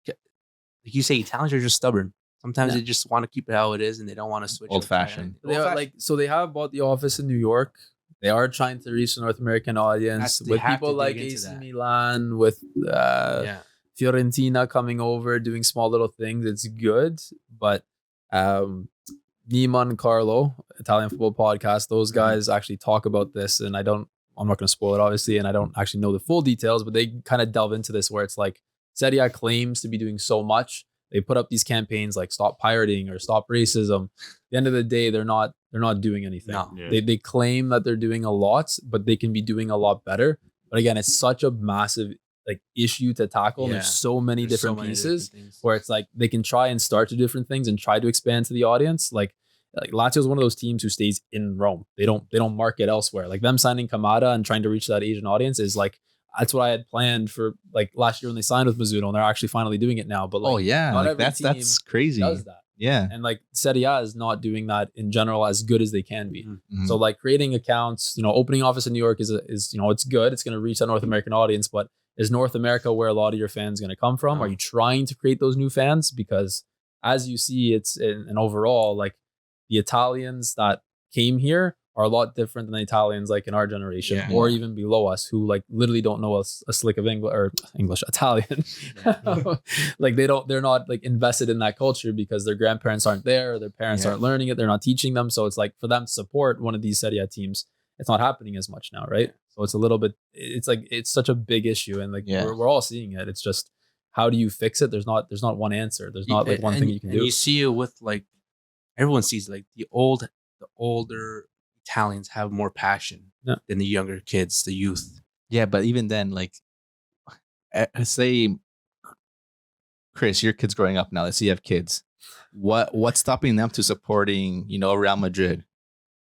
Like you say, Italians are just stubborn. Sometimes they just want to keep it how it is and they don't want to switch. Old or try fashioned. anything. They are like so they have bought the office in New York. They are trying to reach the North American audience They with have people to like dig into AC that. Milan, with Yeah. Fiorentina coming over, doing small little things. It's good, but Nima and Carlo, Italian Football Podcast, those guys actually talk about this, and I'm not going to spoil it, obviously, and I don't actually know the full details, but they kind of delve into this where it's like Serie A claims to be doing so much. They put up these campaigns like stop pirating or stop racism. At the end of the day, they're not doing anything. No. Yeah. They claim that they're doing a lot, but they can be doing a lot better. But again, it's such a massive like issue to tackle. And Yeah. there's so many There's so different many pieces different things. where it's like they can try and start to different things and try to expand to the audience. Like Lazio is one of those teams who stays in Rome. They don't market elsewhere. Like them signing Kamada and trying to reach that Asian audience is like that's what I had planned for like last year when they signed with Mizuno, and they're actually finally doing it now. But like Oh yeah, not like, every that's team crazy. does that. Yeah. And like Serie A is not doing that in general as good as they can be. Mhm. So like creating accounts, opening office in New York is it's good. It's going to reach that North American audience, but is North America where a lot of your fans going to come from? No. Are you trying to create those new fans? Because as you see, it's and overall like the Italians that came here are a lot different than the Italians like in our generation Yeah. or even below us who like literally don't know a slick of English Italian. Like they're not like invested in that culture because their grandparents aren't there, or their parents Yeah. aren't learning it, they're not teaching them. So it's like for them to support one of these Serie A teams, it's not happening as much now, right? So it's a little bit, it's like it's such a big issue, and like Yeah. we're all seeing it. It's just how do you fix it? There's not one answer. There's not like one thing you can and do. you see it with like everyone sees like the older Italians have more passion Yeah. than the younger kids, the youth. Yeah, but even then, like, say, Chris, your kid's growing up now. Let's say you have kids. What's stopping them to supporting, Real Madrid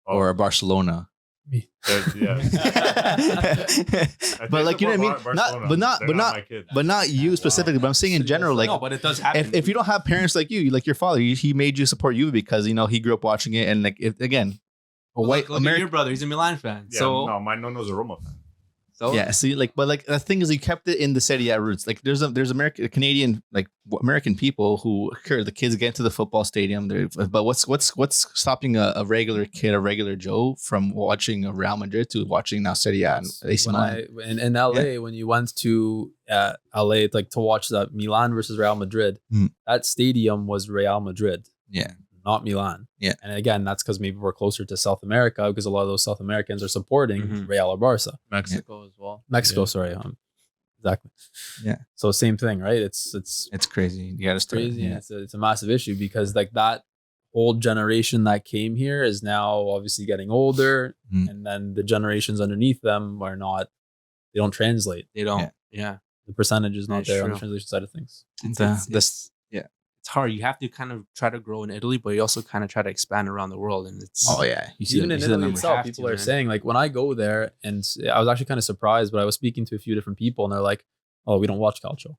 or Barcelona? Yeah. But like, you know what I mean? But not you specifically. But I'm saying in general, like, no, but it does happen. if you don't have parents like you, like your father, he made you support you because he grew up watching it, and like if again, a white look at American. your brother, he's a Milan fan. Yeah, so no, my nono's a Roma fan. Yeah, see, like, but like the thing is, you kept it in the Serie A roots. Like, there's Canadian, like American people who sure the kids get to the football stadium. But what's stopping a regular kid, a regular Joe, from watching a Real Madrid to watching now Serie A and AC Milan? In LA, when you went to LA like to watch that Milan versus Real Madrid, that stadium was Real Madrid. Yeah. Not Milan. Yeah. And again, that's because maybe we're closer to South America because a lot of those South Americans are supporting Mhm. Real or Barca. Mexico as well. Mexico, Yeah. sorry. Exactly. Yeah. So same thing, right? It's It's crazy. You got to start. crazy. Yeah. It's a massive issue because like that old generation that came here is now obviously getting older, Mhm. and then the generations underneath them are not. They don't translate. they don't. Yeah. The percentage is not That's there on the true. translation side of things. It's hard. You have to kind of try to grow in Italy, but you also kind of try to expand around the world. And it's Oh yeah. You see Even the, in you see the Italy numbers. itself, Have people to, are man. saying like when I go there, and I was actually kind of surprised, but I was speaking to a few different people, and they're like, "Oh, we don't watch calcio."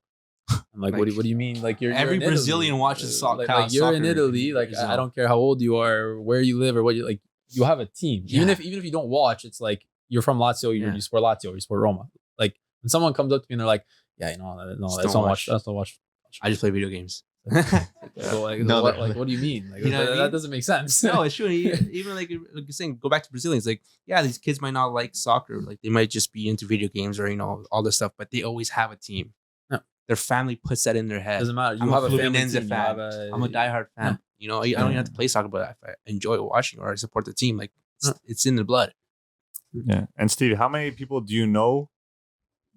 I'm like, what do you mean? Like you're Every in Italy. Brazilian watches like you're in Italy. Like I don't care how old you are, or where you live, or what you like. You have a team. Even if you don't watch, it's like you're from Lazio. You support Lazio. You support Roma. Like when someone comes up to me and they're like, "Yeah, no, Just that's don't not watch. watch. That's not watch." I just play video games. So, like, No, what do you mean? Like, You know what I mean? that doesn't make sense. No, it's true. Even like you're saying, go back to Brazilians. Like, yeah, these kids might not like soccer. Like, they might just be into video games or all this stuff. But they always have a team. No. Their family puts that in their head. Doesn't matter. You I'm have a a family Fluminense team. fan. I'm a diehard fan. Yeah. You know, I don't even have to play soccer, but if I enjoy watching or I support the team, like it's in the blood. Yeah. And Steve, how many people do you know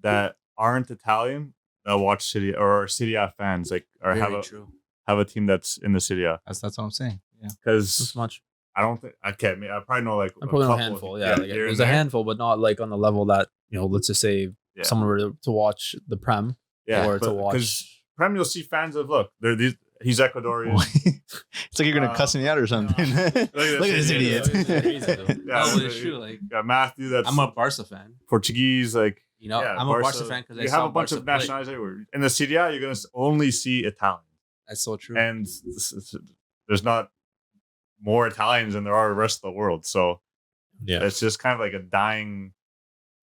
that aren't Italian that watch Serie or Serie A fans, like, or Very true. have a team that's in the Serie A? That's what I'm saying. Yeah. Because This much. I don't think I can't. I probably know like I probably know a couple, handful. Yeah, like, here and there's a there. handful, but not like on the level that, you know. Let's just say Yeah. someone were to watch the Prem or to watch. Because Prem, you'll see fans of they're these. He's Ecuadorian. It's like you're gonna cuss me out or something. Look at this idiot. Yeah, No, but it's true. Like, got Matthew. That's I'm a Barca fan. Portuguese. Like, You know, yeah, I'm a Barca fan because I you saw have a bunch Barca of play. nationalities everywhere. In the Serie A, you're gonna only see Italian, That's so true. and there's not more Italians than there are the rest of the world. So Yeah. it's just kind of like a dying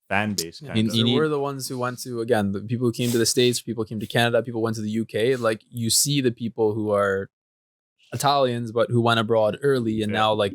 fan base. Yeah, Kind so of. we're the ones who went to, again, the people who came to the States, people came to Canada, people went to the UK. Like, you see the people who are Italians, but who went abroad early and now, like,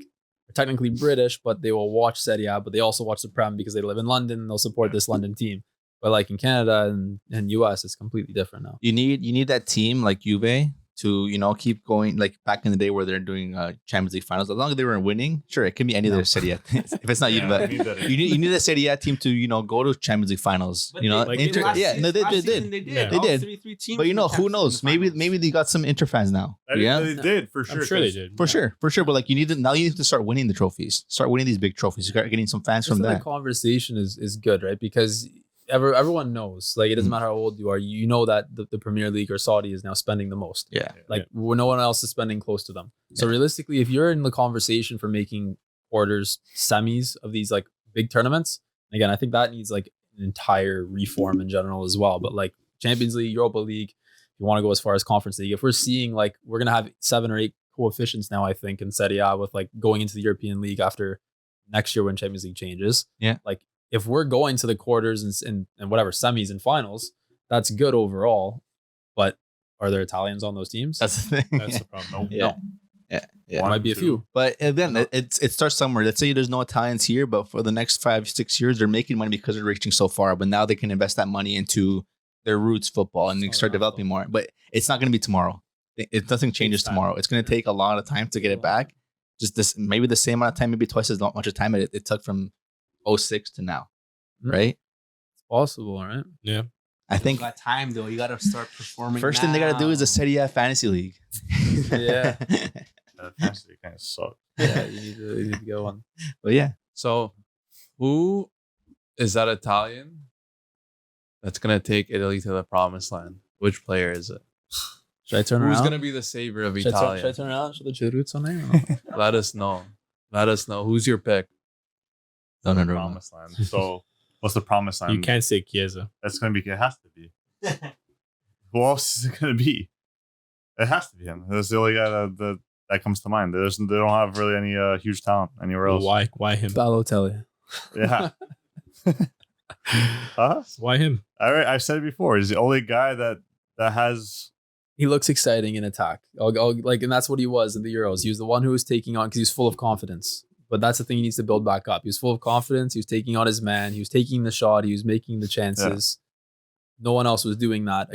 are technically British, but they will watch Serie A, but they also watch the Prem because they live in London and they'll support this London team. But like in Canada and US, it's completely different now. You need that team like Juve to, you know, keep going, like back in the day where they're doing Champions League finals. As long as they were winning, sure, it can be any of their Serie A. If it's not Yeah, Juve, you need that. you need a Serie A team to, you know, go to Champions League finals. But You know, they- like Inter, last yeah, no, they Last did. season They did. Yeah. They All did. three teams But you in know, the who Champions knows? League Maybe finals. they got some Inter fans now. Yeah, They did for sure. I'm sure they 'cause did. for sure. But like, you need to start winning the trophies. Start winning these big trophies. Start getting some fans Just from that that. the conversation is good, right? Because everyone knows, like, it doesn't matter how old you are, you know that the Premier League or Saudi is now spending the most. Yeah. Like, no one else is spending close to them. So realistically, if you're in the conversation for making quarters, semis of these like big tournaments, again, I think that needs like an entire reform in general as well. But like Champions League, Europa League, if you want to go as far as Conference League, if we're seeing like we're gonna have 7 or 8 coefficients now, I think, in Serie A with like going into the European League after next year when Champions League changes. Yeah. Like if we're going to the quarters and whatever semis and finals, that's good overall. But are there Italians on those teams? That's the thing. That's the problem. Yeah. No. Yeah. There might be a few. But then it starts somewhere. Let's say there's no Italians here, but for the next 5-6 years, they're making money because they're reaching so far. But now they can invest that money into their roots football and they start developing more. But it's not going to be tomorrow. Nothing changes tomorrow. It's going to take a lot of time to get it back. Just this, maybe the same amount of time, maybe twice as much of time it took from 06 to now, right? It's possible, right? Yeah. I You think got time though. You got to start performing. first thing they got to do is a Serie A fantasy league. Yeah. Fantasy kind of sucks. Yeah, you need to go on. But yeah, So, who is that Italian that's gonna take Italy to the promised land? Which player is it? Should I turn Who's around? gonna be the savior of Should I Italia? turn around? Should the Chirruts on there? Or not? Let us know. Let us know. Who's your pick? The Donnarumma. promised land. So what's the promised land? You can't say Chiesa. That's gonna be. It has to be. Who else is it gonna be? It has to be him. That's the only guy that comes to mind. They don't have really any huge talent anywhere else. Why him? Balotelli. Yeah. Huh? Why him? I've said it before. He's the only guy that has. He looks exciting in attack. Like, and that's what he was in the Euros. He was the one who was taking on because he's full of confidence. But that's the thing he needs to build back up. He was full of confidence. He was taking on his man. He was taking the shot. He was making the chances. No one else was doing that.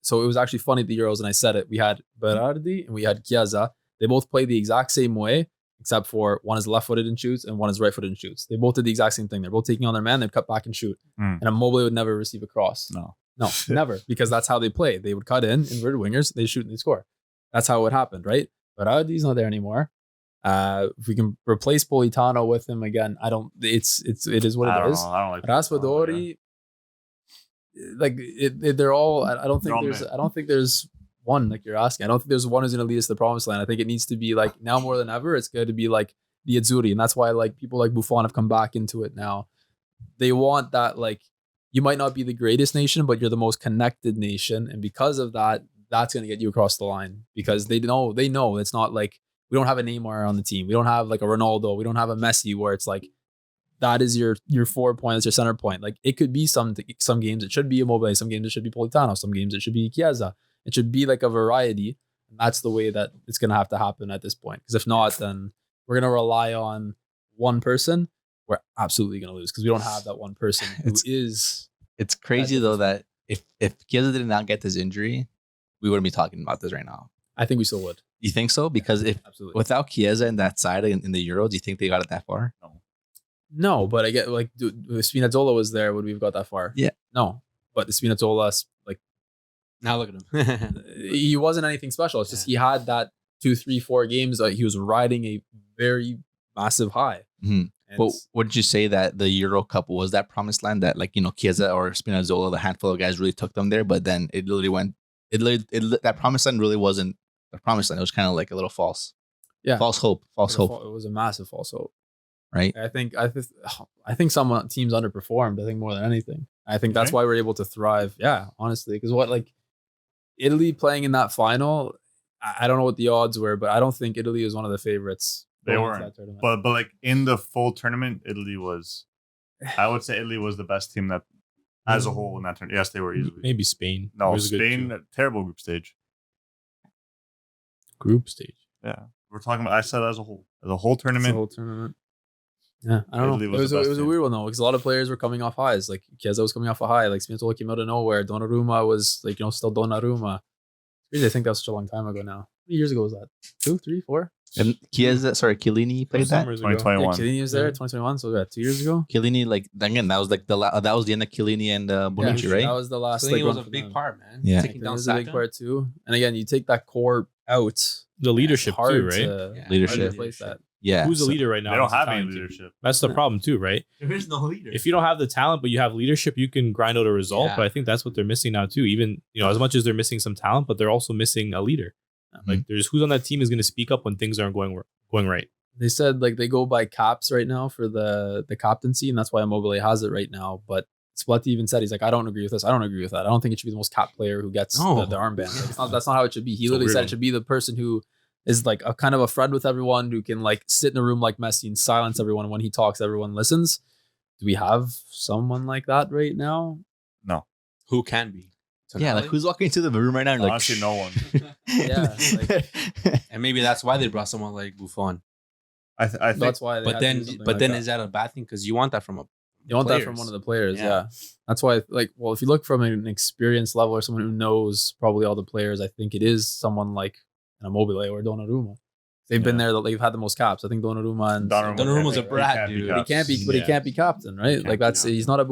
So it was actually funny at the Euros, and I said it. We had Berardi and we had Chiesa. They both play the exact same way, except for one is left-footed and shoots, and one is right-footed and shoots. They both did the exact same thing. They're both taking on their man. They'd cut back and shoot. Mm. And Immobile would never receive a cross. No, never, because that's how they play. They would cut in, inverted wingers, they shoot and they score. That's how it happened, right? But Berardi's not there anymore. If we can replace Politano with him again, it is what it is. I don't like Raspadori, like they're all. I don't They're all think there's. mid. I don't think there's one like you're asking. I don't think there's one who's going to lead us to the promised land. I think it needs to be like now more than ever. It's going to be like the Azzurri, and that's why like people like Buffon have come back into it now. They want that, like, you might not be the greatest nation, but you're the most connected nation, and because of that, that's going to get you across the line because they know it's not like we don't have a Neymar on the team. We don't have like a Ronaldo. We don't have a Messi where it's like that is your 4 point, that's your center point. Like it could be some games it should be Immobile, some games it should be Politano, some games it should be Chiesa. It should be like a variety, That's the way that it's going to have to happen at this point. Because if not, then we're going to rely on one person. We're absolutely going to lose because we don't have that one person who is. It's crazy though that if Chiesa did not get this injury, we wouldn't be talking about this right now. I think we still would. You think so? Because if Absolutely. without Chiesa in that side in the Euros, do you think they got it that far? No, but I get like if Spinazzola was there, would we have got that far? Yeah. No, but the Spinazzola, like Now look at him. he wasn't anything special. It's just he had that 2, 3, 4 games that he was riding a very massive high. Mhm. But would you say that the Euro Cup was that promised land that, like, you know, Chiesa or Spinazzola, the handful of guys really took them there, but then it literally went. That promised land really wasn't a promised land. It was kind of like a little false. Yeah. False hope. It was a massive false hope. Right. I think some teams underperformed. I think more than anything. I think that's why we're able to thrive. Yeah, honestly, because like Italy playing in that final, I don't know what the odds were, but I don't think Italy was one of the favorites. They weren't. But like in the full tournament, Italy was. I would say Italy was the best team that, as a whole, in that tournament. Yes, they were easily. Maybe Spain. No, Spain, terrible group stage. Group stage. Yeah, we're talking about. I said as a whole tournament. Yeah, I don't Italy know. It was a weird one though, because a lot of players were coming off highs. Like Chiesa was coming off a high. Like Spinazzola came out of nowhere. Donnarumma was like, still Donnarumma. I think that was such a long time ago now. How many years ago was that? 2, 3, 4? And Chiellini played that. 2021. Yeah, Chiellini was there, 2021. So 2 years ago. Chiellini, like again, that was like that was the end of Chiellini and Bonucci, right? That was the last. Chiellini was a run big for them. part, man. Yeah. Taking It down was a big Saka. part too. And again, you take that core out. The leadership it's hard too, right? to Yeah. Leadership. replace that. Yeah. Who's the so- leader right now? They don't in this have any Italian team? leadership. That's the problem too, right? There is no leader. If you don't have the talent, but you have leadership, you can grind out a result. Yeah. But I think that's what they're missing now too. Even as much as they're missing some talent, but they're also missing a leader. Like there's who's on that team is going to speak up when things aren't going right. They said like they go by caps right now for the captaincy, and that's why Immobile has it right now. But Spaletti even said, he's like, I don't agree with this. I don't agree with that. I don't think it should be the most capped player who gets No. the armband. Like, that's not how it should be. He It's a literally weird said one. it should be the person who is like a kind of a friend with everyone, who can like sit in a room like Messi and silence everyone. And when he talks, everyone listens. Do we have someone like that right now? Who can be? Yeah, like who's walking into the room right now? And like, Honestly, no one. Yeah, And maybe that's why they brought someone like Buffon. I think That's why. They But had to then, do something but like then that. is that a bad thing? Because you want that from a You want that players. from one of the players, Yeah. yeah. That's why, like, well, if you look from an experience level or someone who knows probably all the players, I think it is someone like an Immobile or Donnarumma. They've been there; they've had the most caps. I think Donnarumma and Donnarumma's a brat, He dude. can't be but he captain. can't be captain, right? Like that's he's not a.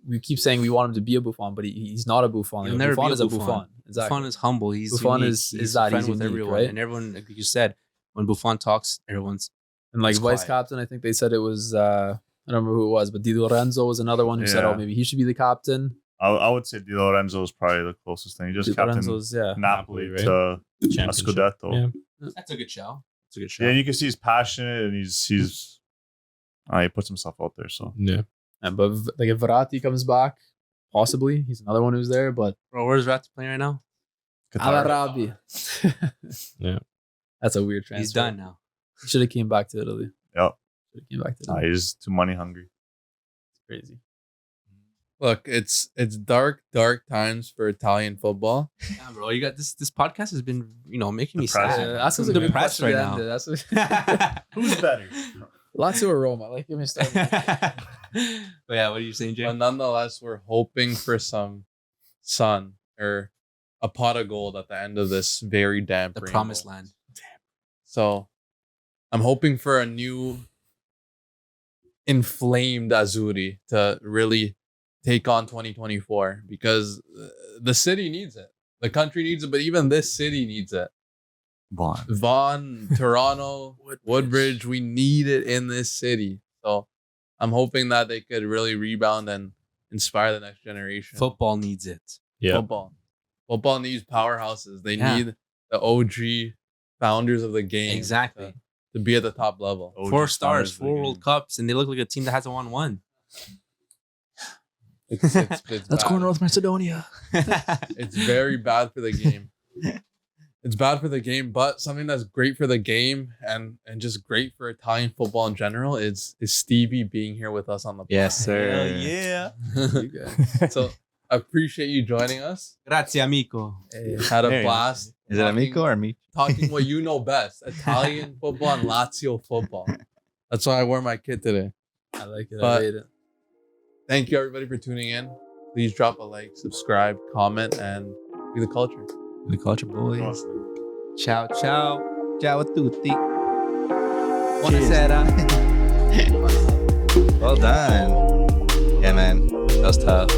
We keep saying we want him to be a Buffon, but he's not a Buffon. He'll Like, never Buffon be a is a Buffon. Buffon. Exactly. Buffon is humble. He's Buffon unique. is He's that, a friend he's with unique, everyone, right? and everyone, like you said, when Buffon talks, everyone's And like It's vice quiet. captain, I think they said it was I don't remember who it was, but Di Lorenzo was another one who said, Yeah. "Oh, maybe he should be the captain." I would say Di Lorenzo is probably the closest thing. He just Di captained Lorenzo's, yeah. Napoli Napoli, to a Championship. Scudetto. Yeah. that's a good show. It's a good show. Yeah, and you can see he's passionate and he's he puts himself out there. So Yeah. But like if Verratti comes back, possibly he's another one who's there. But Bro, where's Rat playing right now? Qatar. Al-Arabi, Yeah. that's a weird transfer. He's done now. He should have came back to Italy. Yep. Should have came back to Nah, Italy. he's too money hungry. It's crazy. Look, it's dark times for Italian football. Yeah, bro, you got this. This podcast has been, making me Depressing. sad. That's a I'm good depressed question right to end now. it. That's Who's better? Lazio or Roma. Like, give me a start. But yeah, what are you saying, Jay? But nonetheless, we're hoping for some sun or a pot of gold at the end of this very damp The rainbow. promised land. So I'm hoping for a new inflamed Azzurri to really take on 2024 because the city needs it. The country needs it, but even this city needs it. Vaughn. Vaughan, Toronto, Woodbridge, we need it in this city. So I'm hoping that they could really rebound and inspire the next generation. Football needs it. Yeah. Football needs powerhouses. They Yeah. need the OG founders of the game. Exactly. To be at the top level. OG 4 stars, founders of the 4 game. World Cups, and they look like a team that hasn't won one. It's let's go bad. North Macedonia. It's very bad for the game. It's bad for the game, but something that's great for the game and just great for Italian football in general is Stevie being here with us on the Yes, sir. yeah. podcast. So I appreciate you joining us. Grazie, amico. Had a There. blast. Is it amico or me? Talking what you know best, Italian football and Lazio football. That's why I wore my kit today. I like it. But- I rate it. Thank you everybody for tuning in. Please drop a like, subscribe, comment, and be the culture. The culture boys. Awesome. Ciao, ciao. Ciao a tutti. Buonasera. Well done. Yeah, man. That was tough.